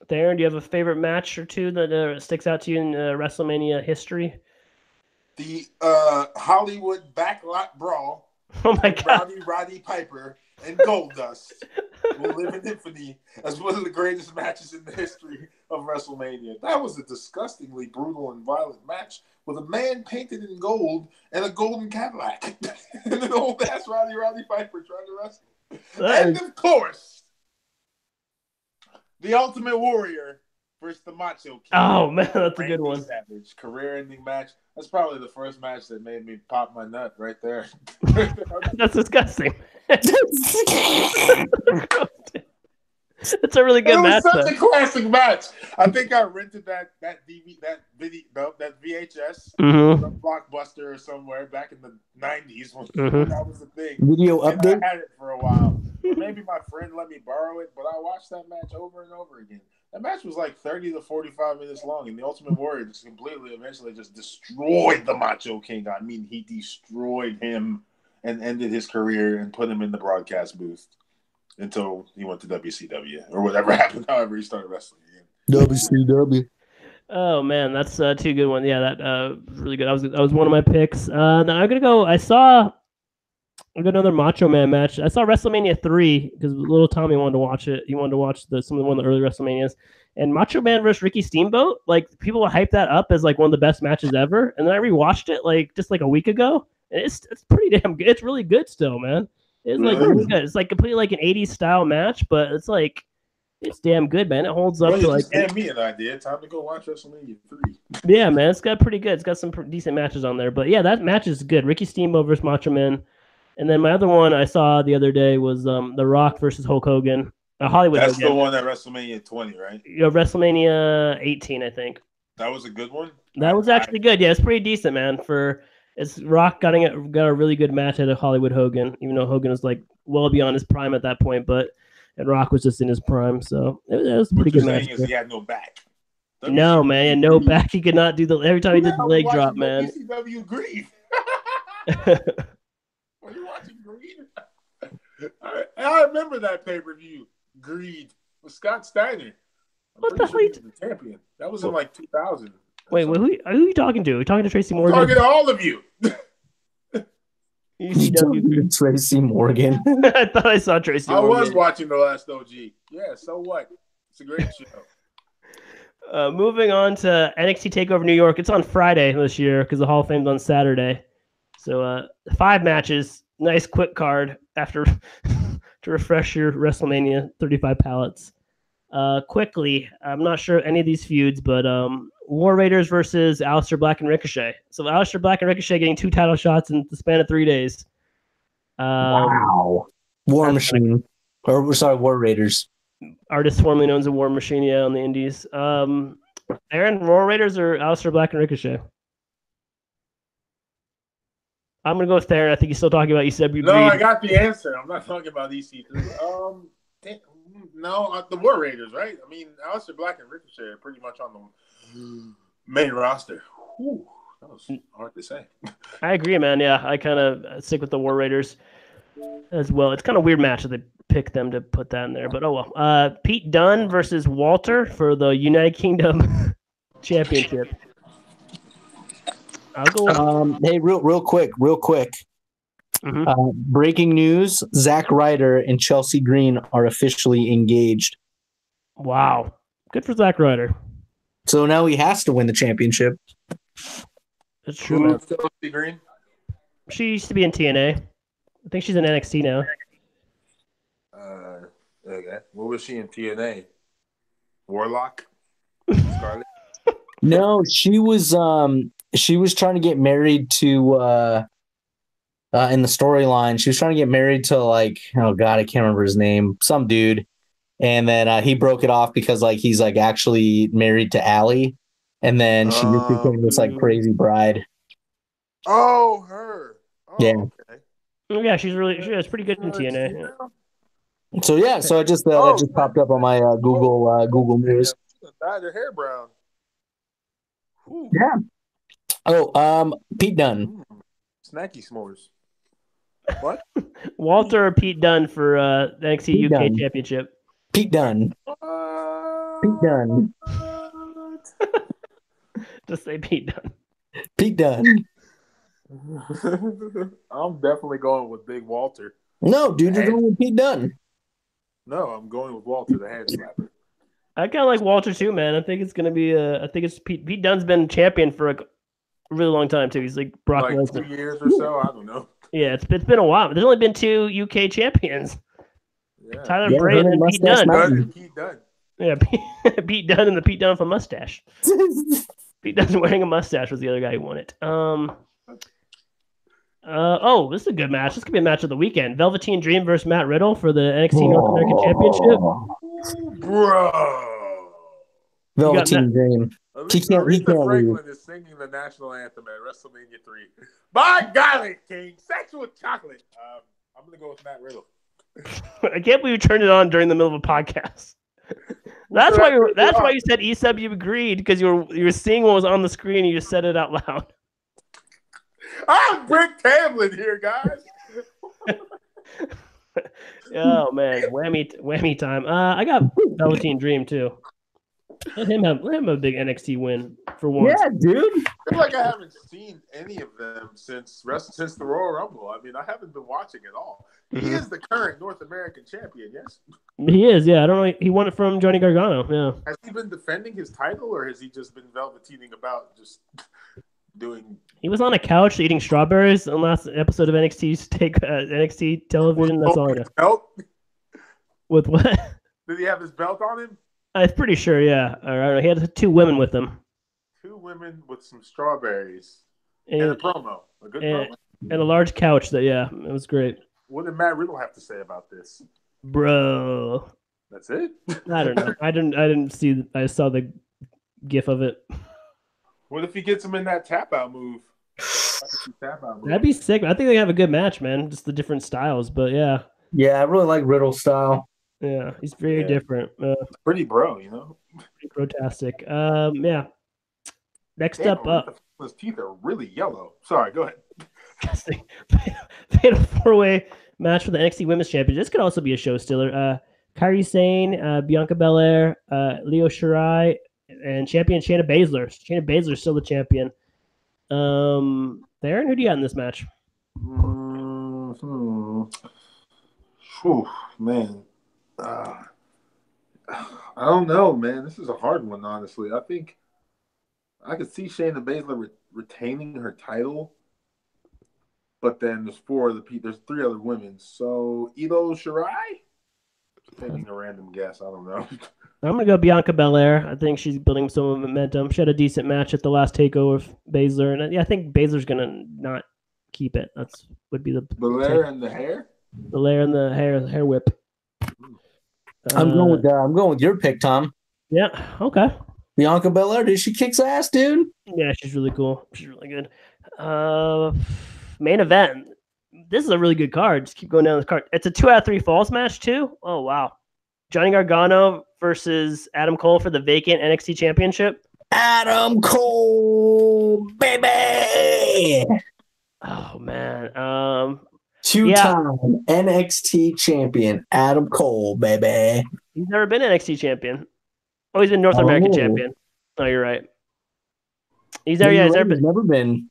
Darren, do you have a favorite match or two that sticks out to you in WrestleMania history? The Hollywood Backlot Brawl. Oh my God. Roddy Piper and Goldust will live in infamy as one of the greatest matches in the history of WrestleMania. That was a disgustingly brutal and violent match with a man painted in gold and a golden Cadillac. And an old-ass Roddy Piper trying to wrestle. And, of course, the Ultimate Warrior versus the Macho King. Oh, man, that's a good one. Savage, career-ending match. That's probably the first match that made me pop my nut right there. That's disgusting. It's a really good match. It was such a classic match. I think I rented that VHS from Blockbuster or somewhere back in the 90s when that was the thing. Video update? I had it for a while. Maybe my friend let me borrow it, but I watched that match over and over again. That match was like 30 to 45 minutes long, and the Ultimate Warrior just eventually destroyed the Macho King. I mean, he destroyed him and ended his career and put him in the broadcast booth until he went to WCW or whatever happened, however he started wrestling again. WCW. Oh man, that's two good ones. Yeah, that really good. That was one of my picks. Now I'm gonna go. I saw I got another Macho Man match. I saw WrestleMania 3 because little Tommy wanted to watch it. He wanted to watch one of the early WrestleManias. And Macho Man versus Ricky Steamboat, like people hype that up as like one of the best matches ever. And then I rewatched it like just like a week ago. And it's pretty damn good. It's really good still, man. It's like really good. It's like completely like an 80s style match, but it's like it's damn good, man. It holds up to like. Just me an idea. Time to go watch WrestleMania 3. Yeah, man, it's got pretty good. It's got some decent matches on there. But yeah, that match is good. Ricky Steamboat versus Macho Man. And then my other one I saw the other day was The Rock versus Hulk Hogan. Hollywood. That's Hogan. the one at WrestleMania 20, right? WrestleMania 18, I think. That was a good one. That was actually good. Yeah, it's pretty decent, man. It's Rock got a really good match at a Hollywood Hogan, even though Hogan was like well beyond his prime at that point, and Rock was just in his prime, so it was a pretty good match. He had no back. No, man, he had no back. He could not do every time he did the leg drop, man. ECW Greed. Are you watching Greed? I remember that pay-per-view, Greed, with Scott Steiner. What the hell? He was the champion. That was in like 2000. Wait, who are you talking to? Are you talking to Tracy Morgan? I'm talking to all of you. Tracy Morgan. I thought I saw Tracy Morgan. I was watching The Last OG. Yeah, so what? It's a great show. Moving on to NXT TakeOver New York. It's on Friday this year because the Hall of Fame's on Saturday. So 5 matches. Nice quick card after to refresh your WrestleMania 35 pallets. Quickly, I'm not sure any of these feuds, but War Raiders versus Aleister Black and Ricochet. So Aleister Black and Ricochet getting 2 title shots in the span of 3 days. Wow. War Machine. War Raiders. Artist formerly known as a War Machine, yeah, on the indies. Aaron, War Raiders or Aleister Black and Ricochet? I'm going to go with Aaron. I think he's still talking about ECW. No, I got the answer. I'm not talking about EC3. No, the War Raiders, right? I mean, Aleister Black and Ricochet are pretty much on the main roster. Whew, that was hard to say. I agree, man. Yeah, I kind of stick with the War Raiders as well. It's kind of a weird match that they picked them to put that in there, but oh well. Pete Dunne versus Walter for the United Kingdom Championship. I'll go. Hey, real quick. Mm-hmm. Breaking news: Zack Ryder and Chelsea Green are officially engaged. Wow, good for Zack Ryder. So now he has to win the championship. That's true. Man. Chelsea Green? She used to be in TNA. I think she's in NXT now. Okay. What was she in TNA? Warlock? Scarlet? No, she was trying to get married to in the storyline. She was trying to get married to like, oh god, I can't remember his name. Some dude. And then he broke it off because like he's like actually married to Allie. And then she just became this like crazy bride. Oh, her. Oh, yeah. Okay. Yeah, she's pretty good in TNA. Yeah. So yeah, so that just popped up on my Google News. Dyed her hair brown. Ooh. Yeah. Oh, Pete Dunne. Snacky s'mores. What? Walter or Pete Dunne for NXT Pete UK Dunne. Championship? Pete Dunne. Pete Dunne. Just say Pete Dunne. Pete Dunne. I'm definitely going with Big Walter. No, dude, you're going with Pete Dunne. No, I'm going with Walter, the hand slapper. I kind of like Walter too, man. I think it's gonna be. I think it's Pete. Pete Dunne's been champion for a really long time too. He's like Brock Lesnar. 2 years or so. I don't know. Yeah, it's been a while. There's only been 2 UK champions. Yeah. Tyler Bray and Pete Dunne. Pete Dunne. Yeah, Pete Dunne and the Pete Dunne with a mustache. Pete Dunne wearing a mustache was the other guy who won it. This is a good match. This could be a match of the weekend. Velveteen Dream versus Matt Riddle for the NXT North American Championship. Bro. Velveteen Dream. Aretha Franklin is singing the national anthem at WrestleMania 3. By golly, King, sex with chocolate. I'm gonna go with Matt Riddle. I can't believe you turned it on during the middle of a podcast. That's why you said ECW agreed, because you were seeing what was on the screen and you just said it out loud. I'm Brick Tamlin here, guys. Oh man, whammy time. I got Velveteen Dream too. Let him have a big NXT win for once. Yeah, dude. feel like I haven't seen any of them since the Royal Rumble. I mean, I haven't been watching at all. He is the current North American champion, yes? He is, yeah. I don't know. He won it from Johnny Gargano, yeah. Has he been defending his title, or has he just been velveteening about just doing... He was on a couch eating strawberries in the last episode of NXT television. That's all I know. Belt? With what? Did he have his belt on him? I'm pretty sure, yeah. All right. He had 2 women with him. 2 women with some strawberries. And a promo. A good promo. And a large couch that, yeah, it was great. What did Matt Riddle have to say about this? Bro. That's it? I don't know. I didn't see. I saw the gif of it. What if he gets him in that tap out move? That'd be sick. I think they have a good match, man. Just the different styles, but yeah. Yeah, I really like Riddle's style. Yeah, he's very different. Pretty bro, you know? Pretty grotesque. Yeah. Next up. His teeth are really yellow. Sorry, go ahead. They had a 4-way match for the NXT Women's Championship. This could also be a show stealer. Kairi Sane, Bianca Belair, Leo Shirai, and champion Shayna Baszler. Shayna Baszler is still the champion. Theron, who do you got in this match? Whew, man. I don't know, man. This is a hard one, honestly. I think I could see Shayna Baszler retaining her title, but then there's 3 other women. So Io Shirai? Taking a random guess. I don't know. I'm going to go Bianca Belair. I think she's building some momentum. She had a decent match at the last TakeOver with Baszler. And I think Baszler's going to not keep it. Would be the Belair and the hair? Belair and the hair whip. I'm going with your pick, Tom. Yeah, okay. Bianca Belair, dude, she kicks ass, dude. Yeah, she's really cool. She's really good. Main event. This is a really good card. Just keep going down this card. It's a 2 out of 3 falls match, too. Oh, wow. Johnny Gargano versus Adam Cole for the vacant NXT Championship. Adam Cole, baby. Oh, man. 2-time NXT champion, Adam Cole, baby. He's never been NXT champion. Oh, he's been North American champion. Oh, you're right. He's never been.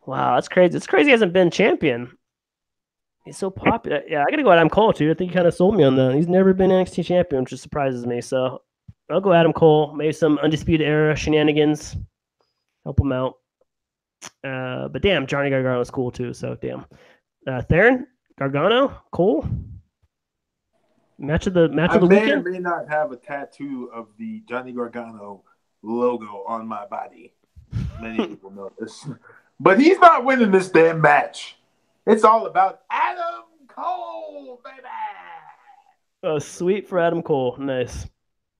Wow, that's crazy. It's crazy he hasn't been champion. He's so popular. Yeah, I got to go Adam Cole, too. I think he kind of sold me on that. He's never been NXT champion, which surprises me. So I'll go Adam Cole. Maybe some Undisputed Era shenanigans. Help him out. But damn, Johnny Gargano is cool, too. So damn. Theron, Gargano, Cole. Match of the weekend. I may not have a tattoo of the Johnny Gargano logo on my body. Many people know this. But he's not winning this damn match. It's all about Adam Cole, baby. Oh, sweet for Adam Cole. Nice.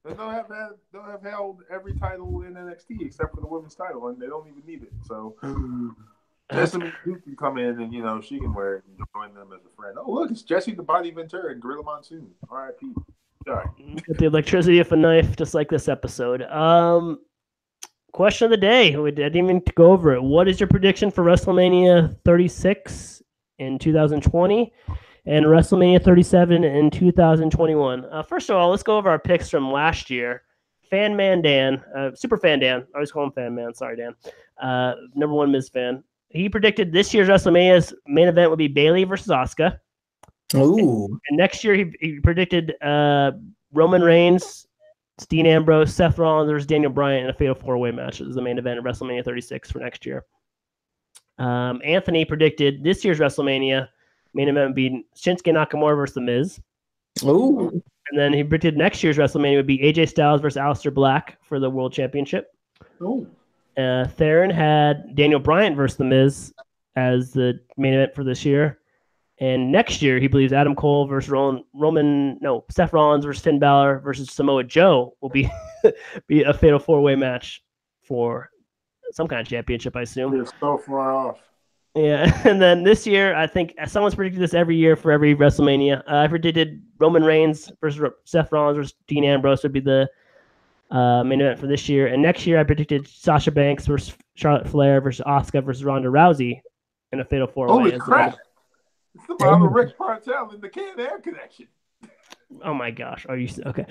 They don't have held every title in NXT except for the women's title, and they don't even need it. So Jessamine Duke can come in and, she can wear it and join them as a friend. Oh, look, it's Jesse the Body Ventura and Gorilla Monsoon. R.I.P. Sorry. Get the electricity of a knife, just like this episode. Question of the day. I didn't even go over it. What is your prediction for WrestleMania 36 in 2020 and WrestleMania 37 in 2021? First of all, let's go over our picks from last year. Fan Man Dan, Super Fan Dan. I always call him Fan Man. Sorry, Dan. Number 1 Miz fan. He predicted this year's WrestleMania's main event would be Bayley versus Asuka. Ooh. And next year he predicted Roman Reigns, Dean Ambrose, Seth Rollins versus Daniel Bryan in a fatal 4-way match. This is the main event of WrestleMania 36 for next year. Anthony predicted this year's WrestleMania main event would be Shinsuke Nakamura versus The Miz. Ooh. And then he predicted next year's WrestleMania would be AJ Styles versus Aleister Black for the World Championship. Ooh. Theron had Daniel Bryan versus The Miz as the main event for this year. And next year, he believes Adam Cole versus Seth Rollins versus Finn Balor versus Samoa Joe will be a fatal 4-way match for some kind of championship, I assume. You're so far off. Yeah, and then this year, I think someone's predicted this every year for every WrestleMania. I predicted Roman Reigns versus Seth Rollins versus Dean Ambrose would be the main event for this year. And next year, I predicted Sasha Banks versus Charlotte Flair versus Asuka versus Ronda Rousey in a fatal 4-way. Holy crap. It's the Mama Rick Partel in the Can Air connection. Oh my gosh. Are you okay?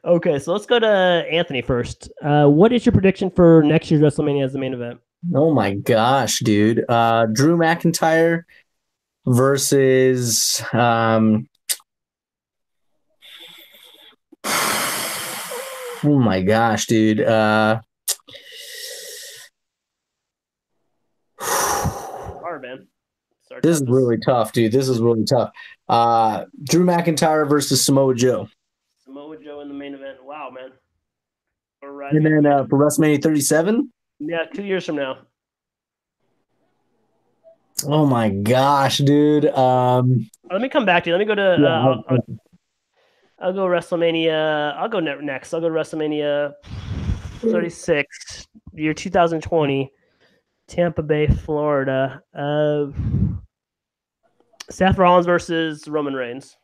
Okay, so let's go to Anthony first. What is your prediction for next year's WrestleMania as the main event? Oh my gosh, dude. Drew McIntyre versus oh my gosh, dude. Hard, man. This is really tough, dude. This is really tough. Drew McIntyre versus Samoa Joe. Samoa Joe in the main event. Wow, man. And then for WrestleMania 37? Yeah, 2 years from now. Oh my gosh, dude. Let me come back to you. Let me go to. I'll go WrestleMania. I'll go next. I'll go to WrestleMania 36, year 2020, Tampa Bay, Florida. Seth Rollins versus Roman Reigns.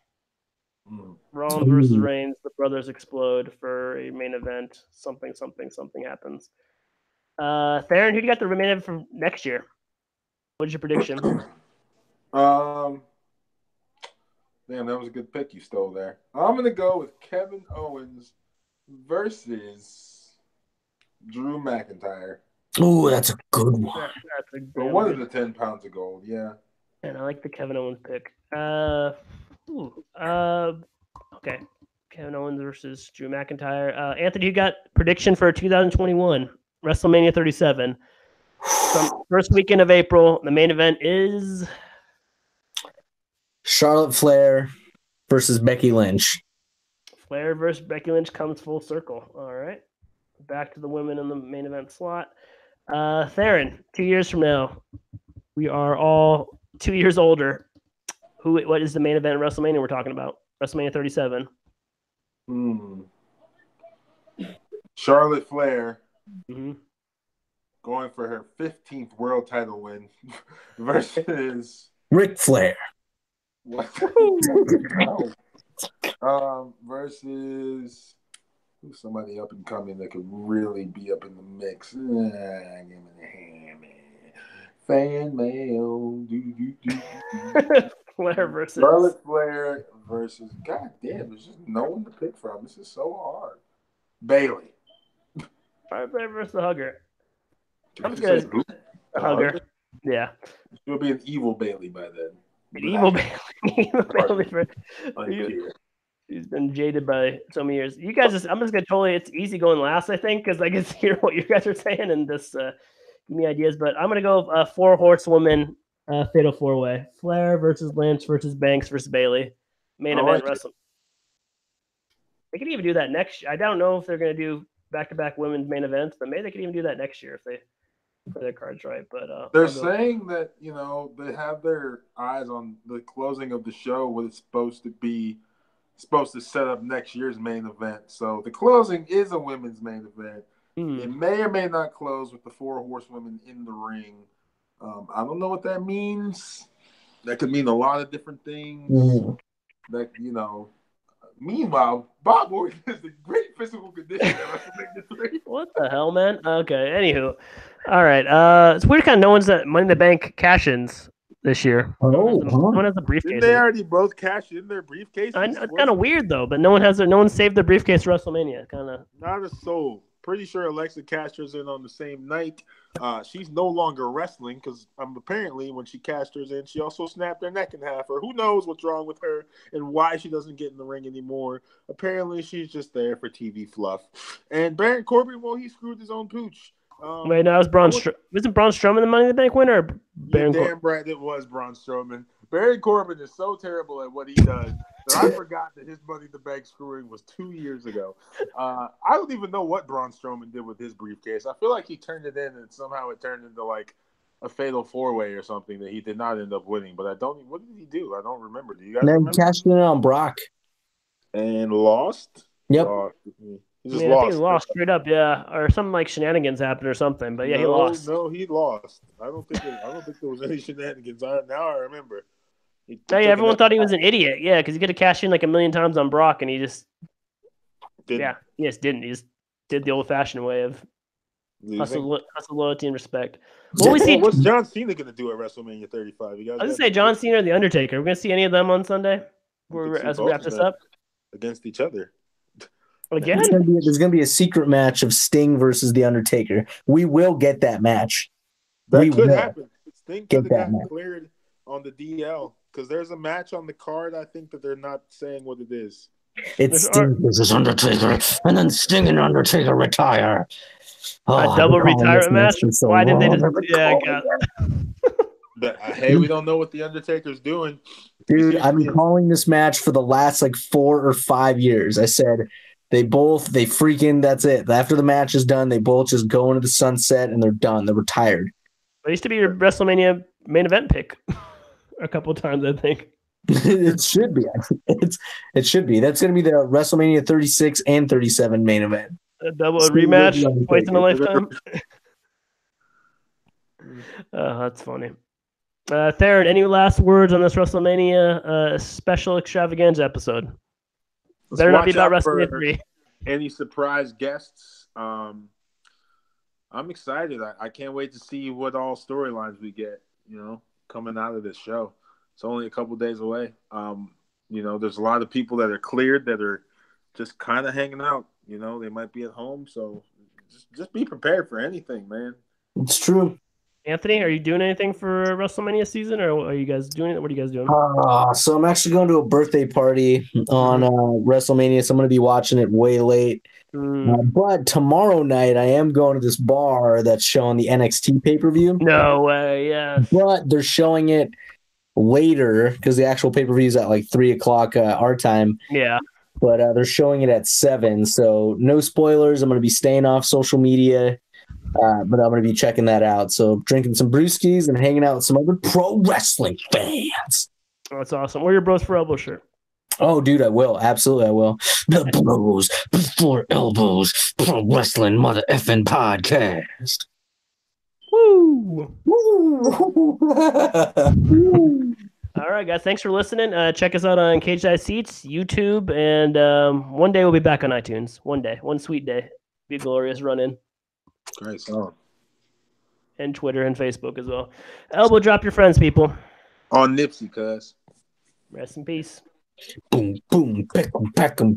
Rollins versus Reigns. The brothers explode for a main event. Something happens. Theron, who do you got the main event for next year? What's your prediction? Damn, that was a good pick you stole there. I'm going to go with Kevin Owens versus Drew McIntyre. Oh, that's a good one. But one of the 10 pounds of gold, yeah. And I like the Kevin Owens pick. Okay. Kevin Owens versus Drew McIntyre. Anthony, you got prediction for 2021 WrestleMania 37. First weekend of April. The main event is Charlotte Flair versus Becky Lynch. Flair versus Becky Lynch comes full circle. All right. Back to the women in the main event slot. Theron, 2 years from now, we are all 2 years older. What is the main event of WrestleMania we're talking about? WrestleMania 37. Charlotte Flair going for her 15th world title win versus Ric Flair. What? Versus somebody up and coming that could really be up in the mix. Give me the hand, man. Fan mail. Flair versus Charlotte Flair versus. God damn, there's just no one to pick from. This is so hard. Bailey. Charlotte Flair versus the Hugger. I'm good. The Hugger. Yeah. She'll be an evil Bailey by then. Evil Bailey. He's been jaded by so many years. You guys I'm just gonna it's easy going last, I think, because I can hear what you guys are saying and just give me ideas. But I'm gonna go 4 horsewoman fatal 4-way. Flair versus Lynch versus Banks versus Bailey. Main event wrestling. They could even do that next year. I don't know if they're gonna do back-to-back women's main events, but maybe they could even do that next year if they play their cards right. But they're saying that they have their eyes on the closing of the show, what it's supposed to set up next year's main event. So the closing is a women's main event. It may or may not close with the 4 horsewomen in the ring. I don't know what that means. That could mean a lot of different things. That Meanwhile, Bob Orton is in great physical condition. What the hell, man? Okay, anywho. All right. It's weird kind of no one's at Money in the Bank cash-ins this year. No one has a briefcase. Didn't they already both cash in their briefcases? It's kind of weird though, but no one saved their briefcase for WrestleMania. Kind of. Not a soul. Pretty sure Alexa cashed hers in on the same night. She's no longer wrestling because apparently when she cashed hers in, she also snapped her neck in half. Or who knows what's wrong with her and why she doesn't get in the ring anymore. Apparently she's just there for TV fluff. And Baron Corbin, well, he screwed his own pooch. Wait, no, it was Braun Strowman. Wasn't Braun Strowman the Money in the Bank winner? Or Baron damn right it was Braun Strowman. Baron Corbin is so terrible at what he does that I forgot that his Money in the Bank screwing was 2 years ago. I don't even know what Braun Strowman did with his briefcase. I feel like he turned it in and somehow it turned into like a fatal 4-way or something that he did not end up winning. But what did he do? I don't remember. Do you guys remember? Cashed in on Brock. And lost? Yep. He just I lost. think he lost straight up, yeah. Or something like shenanigans happened or something. But yeah, he lost. No, he lost. I don't think there was any shenanigans. Now I remember. Everyone thought he was an idiot. Yeah, because he could have cashed in like a million times on Brock, and he just didn't. Yeah, he just didn't. He just did the old-fashioned way of hustle, loyalty, and respect. What's John Cena going to do at WrestleMania 35? I was going to say John Cena or The Undertaker. We're going to see any of them on Sunday as we wrap this up? Against each other. Again? There's gonna be a secret match of Sting versus The Undertaker. We will get that match. That could happen. Sting could have gotten match cleared on the DL because there's a match on the card. I think that they're not saying what it is. It's Sting versus Undertaker, and then Sting and Undertaker retire. A double retirement match? So why didn't they just? Yeah, I got. But hey, we don't know what the Undertaker's doing, dude. I've been calling this match for the last like 4 or 5 years. I said they freaking, that's it. After the match is done, they both just go into the sunset and they're done. They're retired. It used to be your WrestleMania main event pick a couple of times, I think. It should be. It should be. That's going to be the WrestleMania 36 and 37 main event. A double rematch twice in a lifetime. That's funny. Theron, any last words on this WrestleMania special extravaganza episode? Better not be about WrestleMania 3. Any surprise guests? I'm excited. I can't wait to see what all storylines we get, coming out of this show. It's only a couple days away. There's a lot of people that are cleared that are just kind of hanging out. They might be at home. So just be prepared for anything, man. It's true. Anthony, are you doing anything for WrestleMania season, or are you guys doing it? What are you guys doing? So I'm actually going to a birthday party on WrestleMania, so I'm going to be watching it way late. But tomorrow night, I am going to this bar that's showing the NXT pay-per-view. No way, yeah. But they're showing it later because the actual pay-per-view is at like 3 o'clock our time. Yeah. But they're showing it at 7, so no spoilers. I'm going to be staying off social media. But I'm going to be checking that out. So drinking some brewskis and hanging out with some other pro wrestling fans. Oh, that's awesome. Wear your Bros for Elbows shirt. Oh, dude, I will. Absolutely, I will. The Bros B4 Elbows Pro Wrestling Mother Effing Podcast. Woo! All right, guys. Thanks for listening. Check us out on Cage Side Seats, YouTube, and one day we'll be back on iTunes. One day. One sweet day. Be a glorious run-in. Great song. And Twitter and Facebook as well. Elbow drop your friends, people. On Nipsey, cuz. Rest in peace. Boom, boom, peck 'em, peck 'em,